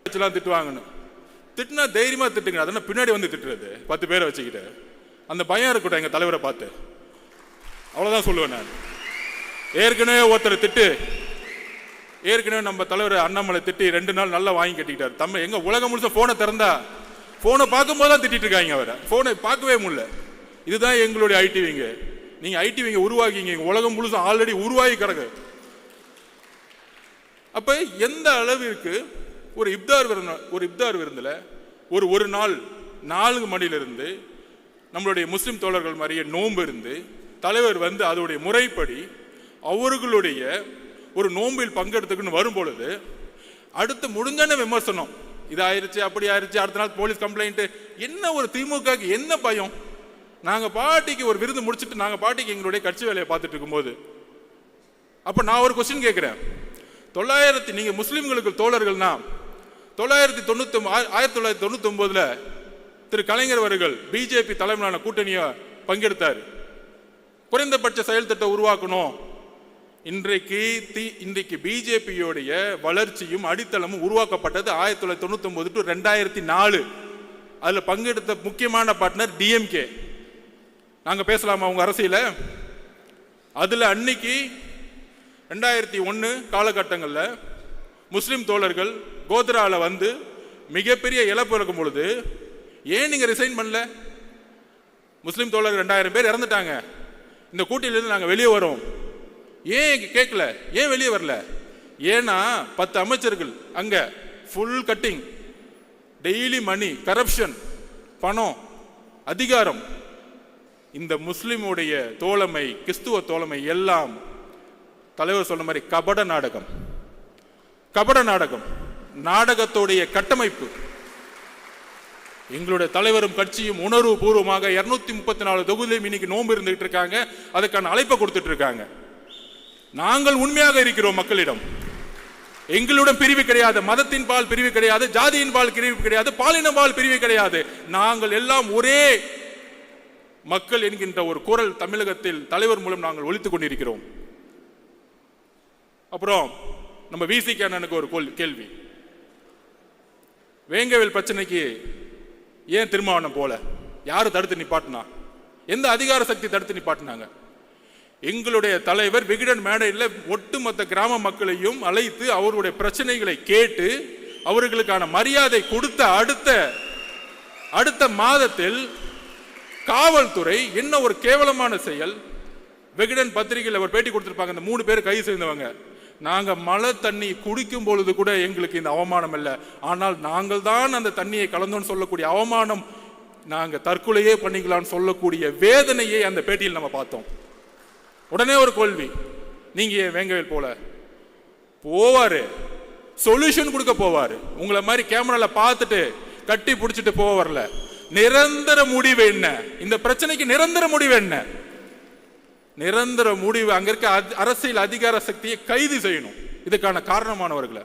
Speaker 1: திட்டுவாங்கன்னு. திட்டினா தைரியமா திட்டுங்க, அதெல்லாம் பின்னாடி வந்து திட்டுறது 10 பேரை வச்சுக்கிட்டு. அந்த பயம் இருக்கட்டும் எங்க தலைவரை பார்த்து, அவ்வளவுதான் சொல்லுவேன் நான். ஏற்கனவே ஒருத்தர் திட்டு, ஏற்கனவே நம்ம தலைவர் அண்ணாமலை திட்டி 2 நாள் நல்லா வாங்கி கட்டிக்கிட்டார். தம்ம எங்க உலகம் முழுச போனை திறந்தா போனை பார்க்கும் போதுதான் திட்டிட்டு இருக்காங்க. அவரை போனை பார்க்கவே முடியல. இதுதான் எங்களுடைய ஐடிவிங்க. நீங்க ஐடிவிங்க உருவாக்கிங்க, உலகம் முழுச ஆல்ரெடி உருவாகி கிடக்கு. அப்ப எந்த அளவிற்கு ஒரு இப்தார் விருந்துல ஒரு நாள் 4 மணிலிருந்து நம்மளுடைய முஸ்லிம் தோழர்கள் மாதிரியே நோன்பு இருந்து தலைவர் வந்து அதோடைய முறைப்படி அவர்களுடைய ஒரு நோம்பில் பங்கெடுத்துக்குன்னு வரும் பொழுது அடுத்து முடிஞ்சான விமர்சனம், இது ஆயிருச்சு அப்படி ஆயிருச்சு, அடுத்த நாள் போலீஸ் கம்ப்ளைண்ட். என்ன ஒரு திமுக என்ன பயம்? நாங்க பாட்டிக்கு ஒரு விருது முடிச்சுட்டு நாங்க பாட்டிக்கு எங்களுடைய கட்சி வேலையை பார்த்துட்டு இருக்கும்போது, அப்ப நான் ஒரு கொஸ்டின் கேட்கிறேன். நீங்க முஸ்லிம்களுக்கு தோழர்கள்னா 1999 திரு கலைஞர் அவர்கள் பிஜேபி தலைமையிலான கூட்டணியை பங்கெடுத்தார். குறைந்தபட்ச செயல் திட்டம் உருவாக்கணும். இன்றைக்கு பிஜேபியோடைய வளர்ச்சியும் அடித்தளமும் உருவாக்கப்பட்டது 1999 to 2004. அதுல பங்கெடுத்த முக்கியமான பார்ட்னர் டிஎம்கே. நாங்க பேசலாமா உங்க அரசியல? அதுல அன்னைக்கு 2001 காலகட்டங்களில் முஸ்லிம் தோழர்கள் கோத்ரால வந்து மிகப்பெரிய இழப்பு இருக்கும் பொழுது ஏன் நீங்க ரிசைன் பண்ணல? முஸ்லிம் தோழர்கள் 2000 பேர் இறந்துட்டாங்க, இந்த கூட்டணியிலிருந்து நாங்க வெளியே வரோம், ஏன் கேட்கல? ஏன் வெளியே வரல? ஏன்னா 10 அமைச்சர்கள் அங்க ஃபுல் கட்டிங், டெய்லி மணி, கரப்ஷன், பணம், அதிகாரம். இந்த முஸ்லிமுடைய தோழமை, கிறிஸ்துவ தோழமை எல்லாம் தலைவர் சொன்ன மாதிரி கபட நாடகம். நாடகத்தோடைய கட்டமைப்பு. எங்களுடைய தலைவரும் கட்சியும் உணர்வு பூர்வமாக 234 தொகுதியிலும் இன்னைக்கு நோன்பு இருந்துட்டு இருக்காங்க. அதுக்கான அழைப்பை கொடுத்துட்டு இருக்காங்க. நாங்கள் உண்மையாக இருக்கிறோம் மக்களிடம். எங்களுடன் பிரிவு கிடையாது, மதத்தின் பால் பிரிவு கிடையாது, ஜாதியின் பால் பிரிவு கிடையாது, பாலின பால் பிரிவு கிடையாது. நாங்கள் எல்லாம் ஒரே மக்கள் என்கின்ற ஒரு குரல் தமிழகத்தில் தலைவர் மூலம் நாங்கள் ஒலித்துக் கொண்டிருக்கிறோம். அப்புறம் நம்ம விசிக அண்ணனுக்கு ஒரு கேள்வி. வேங்கவேல் பிரச்சனைக்கு ஏன் திருமாவளவன் போல? யாரு தடுத்து நிப்பாட்டினா? எந்த அதிகார சக்தி தடுத்து நிப்பாட்டினாங்க? எங்களுடைய தலைவர் விகடன் மேடையில் ஒட்டுமொத்த கிராம மக்களையும் அழைத்து அவருடைய பிரச்சனைகளை கேட்டு அவர்களுக்கான மரியாதை கொடுத்த அடுத்த மாதத்தில் காவல்துறை என்ன ஒரு கேவலமான செயல். விகடன் பத்திரிகையில் அவர் பேட்டி கொடுத்திருப்பாங்க. அந்த 3 பேர் கைது செய்தவங்க, நாங்க மழை தண்ணி குடிக்கும் பொழுது கூட எங்களுக்கு இந்த அவமானம் இல்லை, ஆனால் நாங்கள் தான் அந்த தண்ணியை கலந்தோன்னு சொல்லக்கூடிய அவமானம், நாங்க தற்கொலையே பண்ணிக்கலாம்னு சொல்லக்கூடிய வேதனையை அந்த பேட்டியில் நம்ம பார்த்தோம். உடனே ஒரு கேள்வி, நீங்க வேங்கவேல் போல போவாரு, சொல்யூஷன் கொடுக்க போவாரு, உங்களை மாதிரி கேமரால பார்த்துட்டு கட்டி பிடிச்சிட்டு போக வரல. நிரந்தர முடிவு என்ன? இந்த பிரச்சனைக்கு நிரந்தர முடிவு என்ன? நிரந்தர முடிவு அங்க இருக்க அரசியல் அதிகார சக்தியை கைது செய்யணும், இதுக்கான காரணமானவர்களை.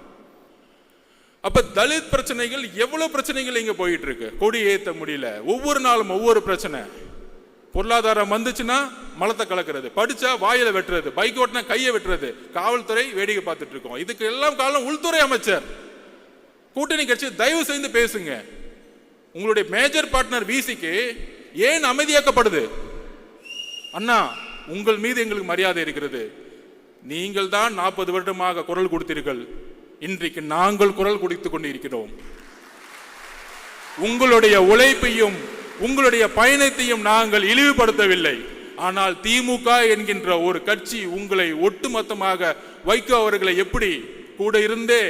Speaker 1: அப்ப தலித் பிரச்சனைகள் எவ்வளவு பிரச்சனைகள் இங்க போயிட்டு இருக்கு. கொடி ஏத்த முடியல, ஒவ்வொரு நாளும் ஒவ்வொரு பிரச்சனை. பொருளாதாரம் வந்துச்சுன்னா மலத்தை கலக்கிறது, படிச்சா வாயில வெட்டுறது, பைக் ஓட்டினா கையை வெட்டுறது, காவல்துறை வேடிக்கை பார்த்துட்டு இருக்கோம். இதுக்கு எல்லாம் காரணம் உள்துறை அமைச்சர். கூட்டணி கட்சி தயவு செய்து பேசுங்க. உங்களுடைய மேஜர் பார்ட்னர் விசிக்கு ஏன் அமைதியாக்கப்படுது? அண்ணா, உங்கள் மீது எங்களுக்கு மரியாதை இருக்கிறது. நீங்கள் தான் 40 வருடமாக குரல் கொடுத்தீர்கள், இன்றைக்கு நாங்கள் குரல் கொடுத்துக் கொண்டிருக்கிறோம். உங்களுடைய உழைப்பையும் உங்களுடைய பயணத்தையும் நாங்கள் இழிவுபடுத்தவில்லை. ஆனால் திமுக என்கின்ற ஒரு கட்சி உங்களை ஒட்டுமொத்தமாக வைகோ அவர்களை எப்படி கூட இருந்தே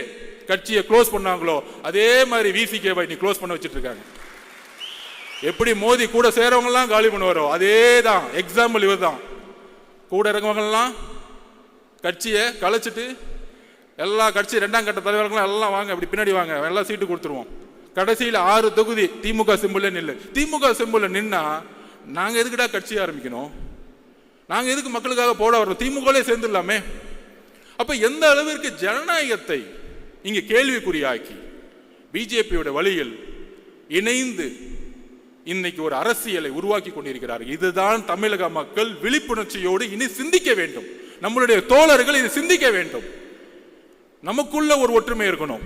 Speaker 1: கட்சியை க்ளோஸ் பண்ணாங்களோ அதே மாதிரி விசிகேவை நீ க்ளோஸ் பண்ண வச்சிட்டு இருக்காங்க. எப்படி மோதி கூட சேரவங்க எல்லாம் காலி பண்ணுவாரோ அதே தான் எக்ஸாம்பிள் இவர் தான். கூட இறங்குவங்க எல்லாம் கட்சியை கலைச்சிட்டு எல்லா கட்சி 2ஆம் கட்ட தலைவர்களும் எல்லாம் வாங்க, இப்படி பின்னாடி வாங்க, எல்லாம் சீட்டு கொடுத்துருவோம். கடைசியில் 6 தொகுதி திமுக சிம்பிள் நில்லு. திமுக சிம்பிள் நின்னா நாங்க எதுக்குடா கட்சி ஆரம்பிக்கணும்? நாங்க எதுக்கு மக்களுக்காக போட வரோம்? திமுகலே சேர்ந்துடலாமே. அப்ப எந்த அளவிற்கு ஜனநாயகத்தை இங்க கேள்விக்குறியாக்கி பிஜேபியோட வழியில் இணைந்து இன்னைக்கு ஒரு அரசியலை உருவாக்கி கொண்டிருக்கிறார்கள். இதுதான் தமிழக மக்கள் விழிப்புணர்ச்சியோடு இனி சிந்திக்க வேண்டும். நம்மளுடைய தோழர்கள் இதை சிந்திக்க வேண்டும். நமக்குள்ள ஒரு ஒற்றுமை இருக்கணும்.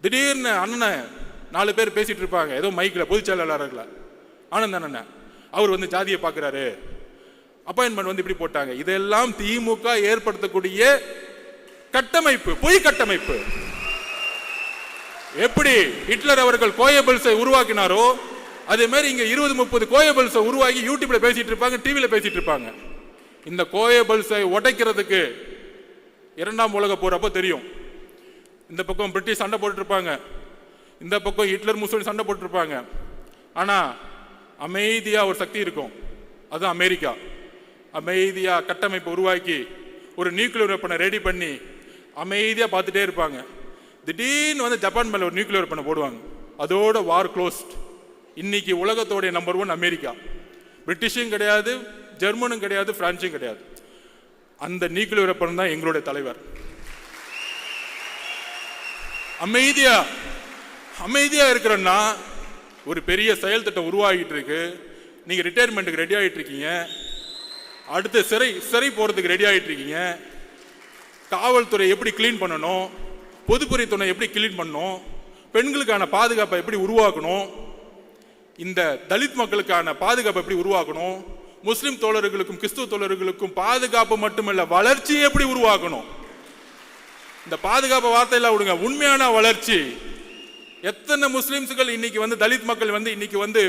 Speaker 1: திடீர்னு அண்ணன் 4 பேர் பேசிட்டு இருப்பாங்க, ஏதோ மைக்கில் பொதுச் செயலாளர்கள ஆனந்த் அண்ணன் அவர் வந்து ஜாதியை பார்க்கிறாரு, அப்பாயின்மெண்ட் வந்து இப்படி போட்டாங்க. இதெல்லாம் திமுக ஏற்படுத்தக்கூடிய கட்டமைப்பு, பொய் கட்டமைப்பு. எப்படி ஹிட்லர் அவர்கள் கோயபிள்ஸை உருவாக்கினாரோ அதே மாதிரி இங்க 20-30 கோயபிள்ஸை உருவாக்கி யூடியூப்ல பேசிட்டு இருப்பாங்க, டிவியில பேசிட்டு இருப்பாங்க. இந்த கோயபிள்ஸை உடைக்கிறதுக்கு 2ஆம் உலக போர் அப்போ தெரியும். இந்த பக்கம் பிரிட்டிஷ் சண்டை போட்டு இருப்பாங்க, இந்த பக்கம் ஹிட்லர் முசோலினி சண்டை போட்டு இருப்பாங்க. ஆனா அமைதியா ஒரு சக்தி இருக்கும், அதுதான் அமெரிக்கா. அமைதியா கட்டமைப்பை உருவாக்கி ஒரு நியூக்ளியர் வெப்பனை ரெடி பண்ணி அமைதியா பார்த்துட்டே இருப்பாங்க. திடீர்னு வந்து ஜப்பான் மேல ஒரு நியூக்ளியர் வெப்பனை போடுவாங்க, அதோட வார் க்ளோஸ்ட். இன்னைக்கு உலகத்தோடைய நம்பர் 1 அமெரிக்கா. பிரிட்டிஷும் கிடையாது, ஜெர்மனும் கிடையாது, பிரான்சும் கிடையாது. அந்த நியூக்ளியர் வெப்பன் தான் எங்களுடைய தலைவர். அமைதியா இருக்கிறன்னா ஒரு பெரிய செயல் திட்டம் உருவாகிட்டு இருக்கு. நீங்க ரிட்டையர்மெண்ட்டுக்கு ரெடி ஆகிட்டு இருக்கீங்க, அடுத்து சிறை போறதுக்கு ரெடி ஆகிட்டு இருக்கீங்க. காவல்துறை எப்படி கிளீன் பண்ணணும், பொதுப்பணித்துறை எப்படி கிளீன் பண்ணணும், பெண்களுக்கான பாதுகாப்பை எப்படி உருவாக்கணும், இந்த தலித் மக்களுக்கான பாதுகாப்பை எப்படி உருவாக்கணும், முஸ்லிம் தோழர்களுக்கும் கிறிஸ்துவ தோழர்களுக்கும் பாதுகாப்பு மட்டுமல்ல வளர்ச்சியை எப்படி உருவாக்கணும். இந்த பாதுகாப்பு வார்த்தையெல்லாம் விடுங்க, உண்மையான வளர்ச்சி. எத்தனை முஸ்லிம்ஸ்கள் இன்னைக்கு வந்து தலித் மக்கள் வந்து இன்னைக்கு வந்து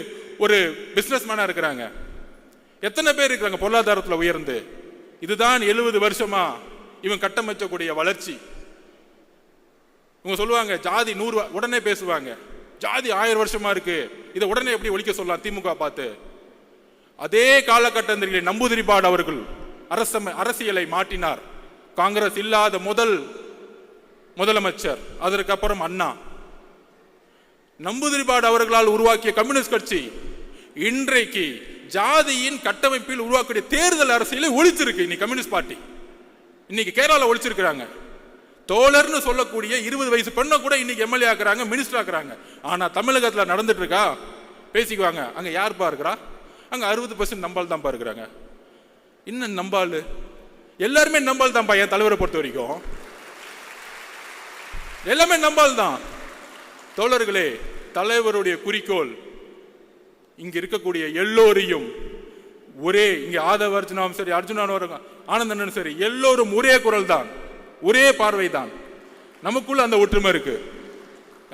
Speaker 1: ஒரு பிசினஸ் மேனா இருக்கிறாங்க, எத்தனை பேர் இருக்கிறாங்க பொருளாதாரத்தில் உயர்ந்து. இதுதான் 70 வருஷமா இவன் கட்டமைக்கக்கூடிய வளர்ச்சி. இவங்க சொல்லுவாங்க ஜாதி 100 உடனே பேசுவாங்க, ஜாதி 1000 வருஷமா இருக்கு, இதை உடனே எப்படி ஒழிக்க சொல்லலாம் திமுக பார்த்து. அதே காலகட்டத்தில் நம்பூதிரிபாடு அவர்கள் அரசியலை மாற்றினார். காங்கிரஸ் இல்லாத முதலமைச்சர், அதற்கப்புறம் அண்ணா. நம்பூதிரிபாடு அவர்களால் உருவாக்கிய கம்யூனிஸ்ட் கட்சி இன்றைக்கு ஜாதியின் கட்டமைப்பில் உருவாக்கிய தேர்தல் அரசியலை ஒழிச்சிருக்கு. இன்னைக்கு கம்யூனிஸ்ட் பார்ட்டி இன்னைக்கு கேரளாவில் ஒழிச்சிருக்கிறாங்க. தோழர்னு சொல்லக்கூடிய 20 வயசு பெண்ணை கூட இன்னைக்கு எம்எல்ஏ ஆக்குறாங்க, மினிஸ்டர் ஆக்குறாங்க. ஆனா தமிழகத்தில் நடந்துட்டு இருக்கா? பேசிக்குவாங்க, அங்க யாருப்பா இருக்கிறா? அங்க 60% நம்பால் தான்ப்பா இருக்கிறாங்க. இன்னும் நம்பால் எல்லாருமே நம்பால் தான்ப்பா. என் தலைவரை பொறுத்த வரைக்கும் எல்லாமே நம்பால் தான். தோழர்களே, தலைவருடைய குறிக்கோள் இங்க இருக்கக்கூடிய எல்லோரையும் ஒரே, இங்க ஆதவ அர்ஜுனாவும் சரி, அர்ஜுனானும் ஆனந்தனும் சரி, எல்லோரும் ஒரே குரல் தான், ஒரே பார்வை தான். நமக்குள்ள அந்த ஒற்றுமை இருக்கு.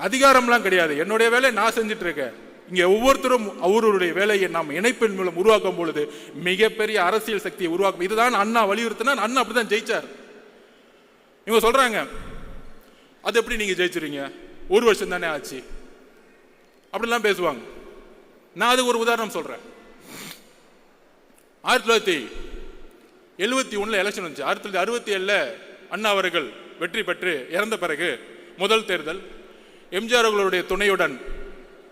Speaker 1: அதிகாரம்லாம் கிடையாது. என்னுடைய வேலையை நான் செஞ்சுட்டு இருக்கேன். இங்க ஒவ்வொருத்தரும் அவருடைய வேலையை நாம் இணைப்பின் மூலம் உருவாக்கும் பொழுது மிகப்பெரிய அரசியல் சக்தியை உருவாக்கும். இதுதான் அண்ணா வலியுறுத்தினார். அண்ணா அப்படிதான் ஜெயிச்சார். இவங்க சொல்றாங்க அது எப்படி நீங்க ஜெயிச்சிருங்க, 1 வருஷம் தானே ஆச்சு, அப்படிலாம் பேசுவாங்க. நான் அதுக்கு ஒரு உதாரணம் சொல்றேன். 1971 எலெக்ஷன் வந்துச்சு. 1967 அண்ணா அவர்கள் வெற்றி பெற்று இறந்த பிறகு முதல் தேர்தல் எம்ஜிஆர் அவர்களுடைய துணையுடன்,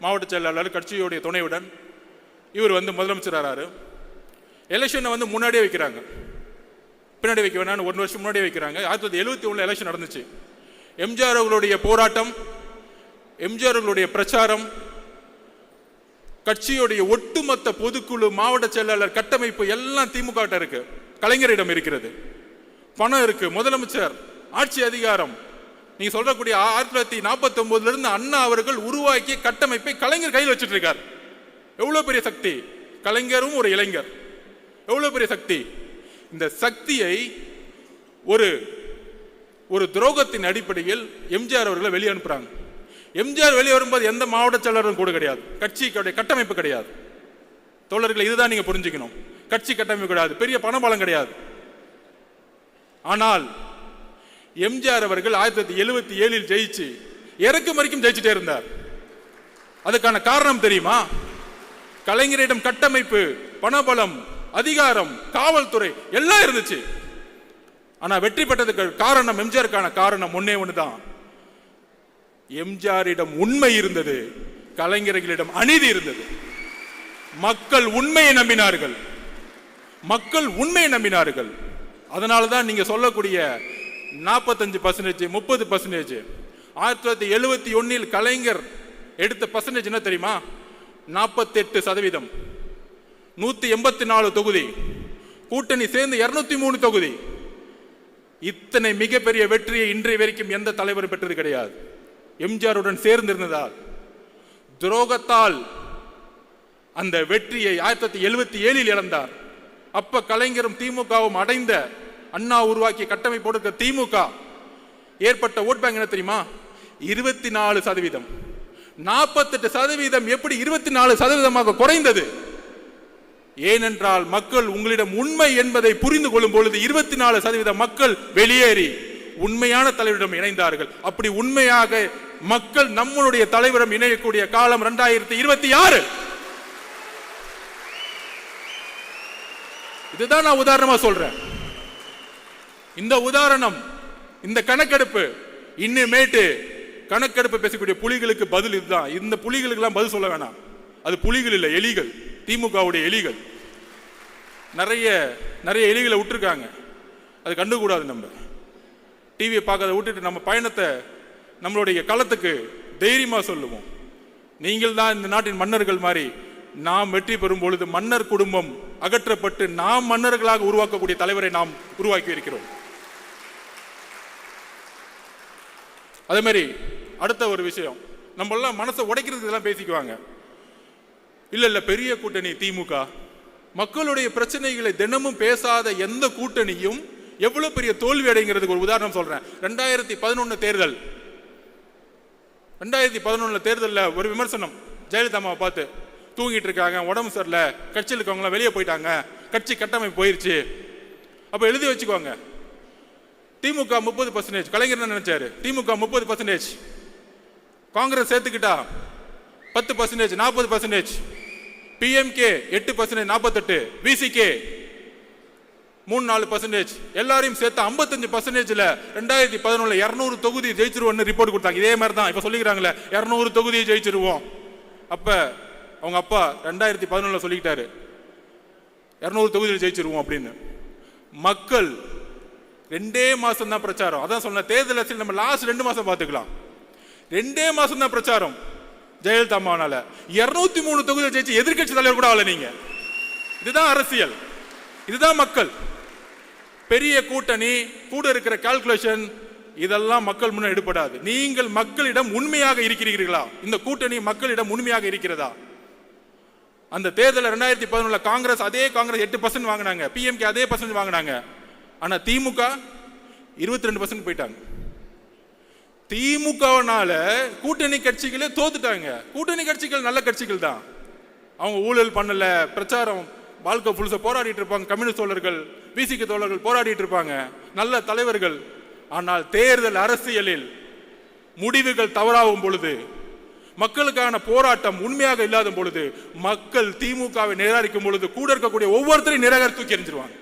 Speaker 1: மாவட்ட செயலாளர் கட்சியுடைய துணையுடன் இவர் வந்து முதலமைச்சர் ஆறாரு. எலெக்ஷனை வந்து முன்னாடியே வைக்கிறாங்க, பின்னாடி வைக்க வேணான்னு 1 வருஷம் முன்னாடியே வைக்கிறாங்க. 1971 எலெக்ஷன் நடந்துச்சு. எம்ஜிஆர் அவர்களுடைய போராட்டம், எம்ஜிஆர் அவர்களுடைய பிரச்சாரம், கட்சியுடைய ஒட்டுமொத்த பொதுக்குழு, மாவட்ட செயலாளர் கட்டமைப்பு எல்லாம் திமுக இருக்கு, கலைஞரிடம் இருக்கிறது, பணம் இருக்கு, முதலமைச்சர், ஆட்சி அதிகாரம். நீங்க சொல்லக்கூடிய 1949 இருந்து அண்ணா அவர்கள் உருவாக்கிய கட்டமைப்பை கலைஞர் கையில் வச்சுட்டு இருக்கார். எவ்வளவு பெரிய சக்தி! கலைஞரும் ஒரு இளைஞர், எவ்வளவு பெரிய சக்தி! இந்த சக்தியை ஒரு துரோகத்தின் அடிப்படையில் எம்ஜிஆர் அவர்களை வெளியே அனுப்புறாங்க. எம்ஜிஆர் வெளியே வரும்போது எந்த மாவட்ட செயலரும் கூட கிடையாது, கட்சிக்கு கட்டமைப்பு கிடையாது. தோழர்களை இதுதான் நீங்க புரிஞ்சுக்கணும். கட்சி கட்டமைப்பு கிடையாது, பெரிய பணபலம் கிடையாது. ஆனால் எம்ஜிஆர் அவர்கள் 1977 ஜெயிச்சு இறக்கும் வரைக்கும் ஜெயிச்சுட்டே இருந்தார். அதுக்கான காரணம் தெரியுமா? கலைஞரிடம் கட்டமைப்பு, பணபலம், அதிகாரம், காவல்துறை எல்லாம் இருந்துச்சு. ஆனா வெற்றி பெற்றதுக்கு காரணம், எம்ஜிஆருக்கான காரணம் ஒண்ணுதான். எம்ஜிஆரிடம் உண்மை இருந்தது, கலைஞர்களிடம் அநீதி இருந்தது. மக்கள் உண்மையை நம்பினார்கள். அதனாலதான் நீங்க சொல்லக்கூடிய 45%, 30%, 1971 கலைஞர் எடுத்த பர்சன்டேஜ் என்ன தெரியுமா? 48%. 184 தொகுதி, கூட்டணி சேர்ந்து 203 தொகுதி. இத்தனை மிகப்பெரிய வெற்றியை இன்றைய வரைக்கும் எந்த தலைவரும் பெற்றது கிடையாது. எம்ஜிஆருடன் சேர்ந்திருந்ததால், துரோகத்தால் அந்த வெற்றியை 1977 இழந்தார். அப்ப கலைஞரும் திமுகவும் அடைந்த, அண்ணா உருவாக்கிய கட்டமைப்போடு திமுக ஏற்பட்ட ஓட் பேங்க் என்ன தெரியுமா? 24%. 48% எப்படி 24% குறைந்தது? ஏனென்றால் மக்கள் உங்களிடம் உண்மை என்பதை புரிந்து கொள்ளும் பொழுது 24% மக்கள் வெளியேறி உண்மையான தலைவரிடம் இணைந்தார்கள். அப்படி உண்மையாக மக்கள் நம்மளுடைய தலைவரிடம் இணையக்கூடிய காலம் 2026. இதுதான் நான் உதாரணமா சொல்றேன். இந்த உதாரணம், இந்த கணக்கெடுப்பு, இன்னுமேட்டு கணக்கெடுப்பு பேசக்கூடிய புலிகளுக்கு பதில் இதுதான். இந்த புலிகளுக்கு எல்லாம் பதில் சொல்ல வேணாம். அது புலிகள் இல்லை, எலிகள், திமுகவுடைய எலிகள். நிறைய எலிகளை விட்டுருக்காங்க, அது கண்டுக்கூடாது. நம்ம டிவியை பார்க்கறத விட்டுட்டு நம்ம பயணத்தை நம்மளுடைய களத்துக்கு தைரியமா சொல்லுவோம். நீங்கள் தான் இந்த நாட்டின் மன்னர்கள் மாதிரி. நாம் வெற்றி பெறும் பொழுது மன்னர் குடும்பம் அகற்றப்பட்டு நாம் மன்னர்களாக உருவாக்கக்கூடிய தலைவரை நாம் உருவாக்கி இருக்கிறோம். அதே மாதிரி அடுத்த ஒரு விஷயம், நம்ம எல்லாம் மனசை உடைக்கிறதுக்கு எல்லாம் பேசிக்குவாங்க. இல்ல பெரிய கூட்டணி திமுக, மக்களுடைய பிரச்சனைகளை தினமும் பேசாத எந்த கூட்டணியும் எவ்வளவு பெரிய தோல்வி அடைங்கிறதுக்கு ஒரு உதாரணம் சொல்றேன். 2011 தேர்தல், 2011 தேர்தலில் ஒரு விமர்சனம் ஜெயலலிதா அம்மாவை பார்த்து, தூங்கிட்டு இருக்காங்க, உடம்பு சரியில்லை, கட்சியில் இருக்கவங்களாம் வெளியே போயிட்டாங்க, கட்சி கட்டமைப்பு போயிருச்சு. அப்ப எழுதி வச்சுக்கோங்க, திமுக 30%, கலைஞர் என்ன நினைச்சாரு? திமுக 30%, காங்கிரஸ் சேர்த்துக்கிட்டா 10%, 40%, பிஎம்கே 8%, 48%, விசிகே 3-4%, எல்லாரையும் சேர்த்து 55%. 2011 200 தொகுதி ஜெயிச்சிருவோம்னு ரிப்போர்ட் கொடுத்தாங்க. இதே மாதிரி தான் இப்ப சொல்லிக்கிறாங்களே 200 தொகுதி ஜெயிச்சிருவோம். அப்ப அவங்க அப்பா 2011 சொல்லிக்கிட்டாரு 200 தொகுதியில் ஜெயிச்சிருவோம் அப்படின்னு. மக்கள் 2 மாசம் தான் பிரச்சாரம். அதான் சொன்ன, தேர்தல் அரசியல் நம்ம லாஸ்ட் 2 மாசம் பார்த்துக்கலாம். 2 மாசம் தான் பிரச்சாரம். ஜெயலலிதா அம்மானால 203 தொகுதியில் ஜெயிச்சு எதிர்கட்சி தலைவர் கூட ஆகல நீங்க. இதுதான் அரசியல், இதுதான் மக்கள். பெரிய கூட்டணி, கூட இருக்கிற கால்குலேஷன், இதெல்லாம் மக்கள் முன்ன எடுபடாது. நீங்கள் மக்களிடம் உண்மையாக இருக்கிறீர்களா? இந்த கூட்டணி மக்களிடம் உண்மையாக இருக்கிறதா? அந்த தேர்தல் 2011 காங்கிரஸ், அதே காங்கிரஸ் 8% வாங்கினாங்க, பிஎம்கே அதே % வாங்கினாங்க. ஆனா திமுக 22% போயிட்டாங்க. திமுகனால கூட்டணி கட்சிகளே தோத்துட்டாங்க. கூட்டணி கட்சிகள் நல்ல கட்சிகள் தான், அவங்க ஊழல் பண்ணல, பிரச்சாரம் வாழ்க்கை புதுசா போராடிட்டு இருப்பாங்க. கம்யூனிஸ்ட் தோழர்கள், பிசிகே தோழர்கள் போராடிட்டு இருப்பாங்க, நல்ல தலைவர்கள். ஆனால் தேர்தல் அரசியலில் முடிவுகள் தவறாகும் பொழுது, மக்களுக்கான போராட்டம் உண்மையாக இல்லாத பொழுது, மக்கள் திமுகவை நிராகரிக்கும் பொழுது கூட இருக்கக்கூடிய ஒவ்வொருத்தரையும் நிராகரித்து தூக்கி எறிஞ்சிருவாங்க.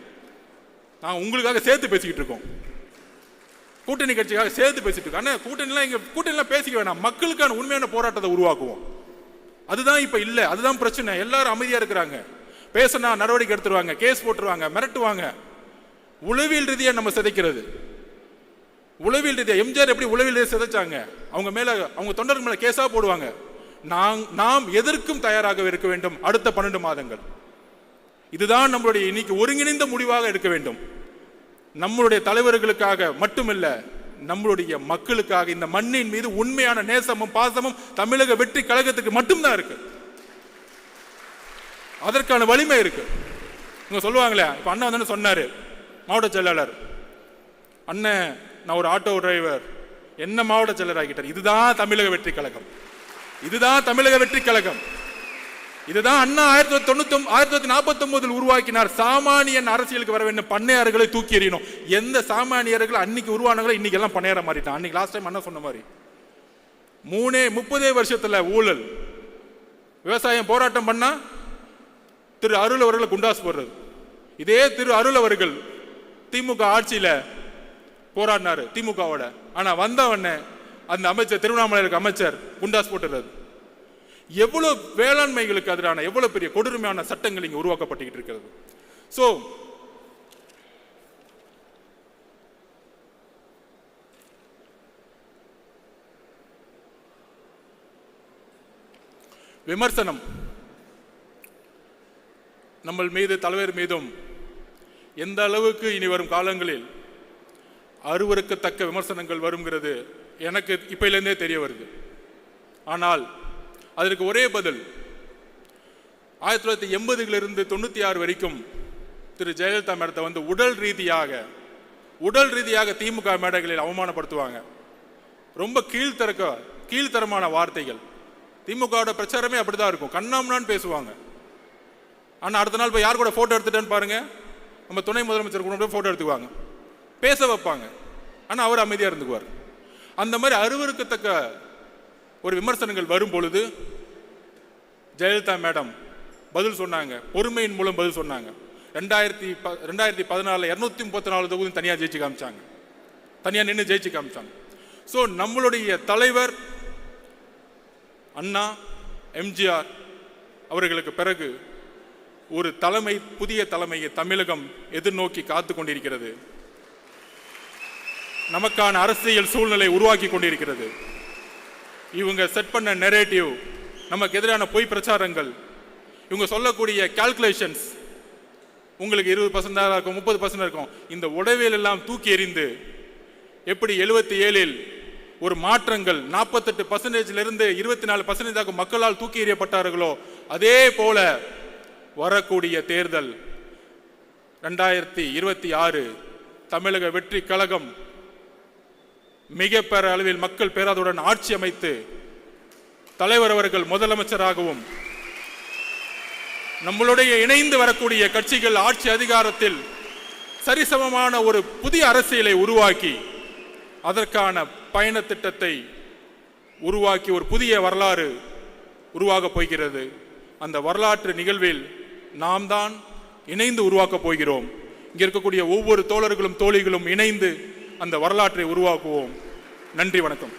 Speaker 1: நான் உங்களுக்காக சேர்த்து பேசிக்கிட்டு இருக்கோம், கூட்டணி கட்சிக்காக சேர்த்து பேசிட்டு இருக்கோம். ஆனால் கூட்டணிலாம் பேசிக்க வேணாம், மக்களுக்கான உண்மையான போராட்டத்தை உருவாக்குவோம். அதுதான் இப்ப இல்ல, அதுதான் பிரச்சனை. எல்லாரும் அமைதியா இருக்கிறாங்க, பேசினா நடவடிக்கை எடுத்துருவாங்க, கேஸ் போட்டுருவாங்க, மிரட்டுவாங்க. உளவியல் ரீதியா நம்ம சிதைக்கிறது. உளவியல் ரீதியா எம்ஜிஆர் எப்படி உளவியல் ரீதியா சிதைச்சாங்க? அவங்க மேல, அவங்க தொண்டர்கள் மேல கேஸா போடுவாங்க. நாம் எதற்கும் தயாராக இருக்க வேண்டும் அடுத்த 12 மாதங்கள். இதுதான் நம்மளுடைய இன்னைக்கு ஒருங்கிணைந்த முடிவாக எடுக்க வேண்டும். நம்மளுடைய தலைவர்களுக்காக மட்டுமல்ல, நம்மளுடைய மக்களுக்காக. இந்த மண்ணின் மீது உண்மையான நேசமும் பாசமும் தமிழக வெற்றி கழகத்துக்கு மட்டும்தான் இருக்கு. அதற்கான வலிமை இருக்கு. இவங்க சொல்லுவாங்களே, இப்ப அண்ணன் வந்து சொன்னாரு, மாவட்ட செயலாளர் அண்ணன், நான் ஒரு ஆட்டோ டிரைவர், என்ன மாவட்ட செயலர் ஆகிட்டார். இதுதான் தமிழக வெற்றி கழகம், இதுதான் தமிழக வெற்றி கழகம். இதுதான் அண்ணா 1949 உருவாக்கினார். சாமானியன் அரசியலுக்கு வர வேண்டும், பண்ணையார்களை தூக்கி எறியணும். எந்த சாமானியர்கள் அன்னைக்கு உருவானவங்களோ இன்னைக்கு எல்லாம் பண்ணையார மாறிட்டான். அன்னைக்கு லாஸ்ட் டைம் அண்ணா சொன்ன மாதிரி 30 வருஷத்துல ஊழல், விவசாயம் போராட்டம் பண்ணா திரு அருள் அவர்களை குண்டாஸ் போடுறது. இதே திரு அருள் அவர்கள் திமுக ஆட்சியில போராடினாரு திமுகவோட. ஆனா வந்தவன அந்த அமைச்சர், திருவண்ணாமலை அமைச்சர் குண்டாஸ் போட்டுறது. எவ்வளவு வேளாண்மைகளுக்கு எதிரான எவ்வளவு பெரிய கொடுமையான சட்டங்கள் இங்க உருவாக்கப்பட்டு இருக்கிறது. சோ விமர்சனம் நம்ம மீது, தலைவர் மீதும் எந்த அளவுக்கு இனி வரும் காலங்களில் அருவருக்கத்தக்க விமர்சனங்கள் வருங்கிறது எனக்கு இப்பையிலேருந்தே தெரிய வருது. ஆனால் அதற்கு ஒரே பதில் 1980களிலிருந்து 96 வரைக்கும் திரு ஜெயலலிதா மேடத்தை உடல் ரீதியாக திமுக மேடைகளில் அவமானப்படுத்துவாங்க. ரொம்ப கீழ்த்தரமான வார்த்தைகள். திமுகவோட பிரச்சாரமே அப்படிதான் இருக்கும். கண்ணாமண்ணான்னு பேசுவாங்க. ஆனால் அடுத்த நாள் போய் யார் கூட ஃபோட்டோ எடுத்துட்டேன்னு பாருங்க, நம்ம துணை முதலமைச்சர் கூட ஃபோட்டோ எடுத்துக்குவாங்க, பேச வைப்பாங்க. ஆனால் அவர் அமைதியாக இருந்துக்குவார். அந்த மாதிரி அருவருக்கத்தக்க ஒரு விமர்சனங்கள் வரும் பொழுது ஜெயலலிதா மேடம் பதில் சொன்னாங்க, பொறுமையின் மூலம் பதில் சொன்னாங்க. 2014 234 தொகுதி தனியாக ஜெயிச்சு காமிச்சாங்க, தனியாக நின்று ஜெயிச்சு காமிச்சாங்க. ஸோ நம்மளுடைய தலைவர் அண்ணா எம்ஜிஆர் அவர்களுக்கு பிறகு ஒரு புதிய தலைமையை தமிழகம் எதிர்நோக்கி காத்து கொண்டிருக்கிறது. நமக்கான அரசியல் சூழ்நிலை உருவாக்கி கொண்டிருக்கிறது. இவங்க செட் பண்ண நெரேட்டிவ், நமக்கு எதிரான பொய் பிரச்சாரங்கள், இவங்க சொல்லக்கூடிய கால்குலேஷன்ஸ், உங்களுக்கு 20% இருக்கும், 30% இருக்கும். இந்த உடவியல் எல்லாம் தூக்கி எறிந்து எப்படி 77இல் ஒரு மாற்றங்கள் 48% 24% மக்களால் தூக்கி எறியப்பட்டார்களோ அதே போல வரக்கூடிய தேர்தல் 2026 தமிழக வெற்றி கழகம் மிக பெற அளவில் மக்கள் பேராதுடன் ஆட்சி அமைத்து தலைவர் அவர்கள் முதலமைச்சராகவும் நம்மளுடைய இணைந்து வரக்கூடிய கட்சிகள் ஆட்சி அதிகாரத்தில் சரிசமமான ஒரு புதிய அரசியலை உருவாக்கி அதற்கான பயண திட்டத்தை உருவாக்கி ஒரு புதிய வரலாறு உருவாகப் போகிறது. அந்த வரலாற்று நிகழ்வில் நாம் தான் இணைந்து உருவாக்கப் போகிறோம். இங்கே இருக்கக்கூடிய ஒவ்வொரு தோழர்களும் தோழிகளும் இணைந்து அந்த வரலாற்றை உருவாக்குவோம். நன்றி, வணக்கம்.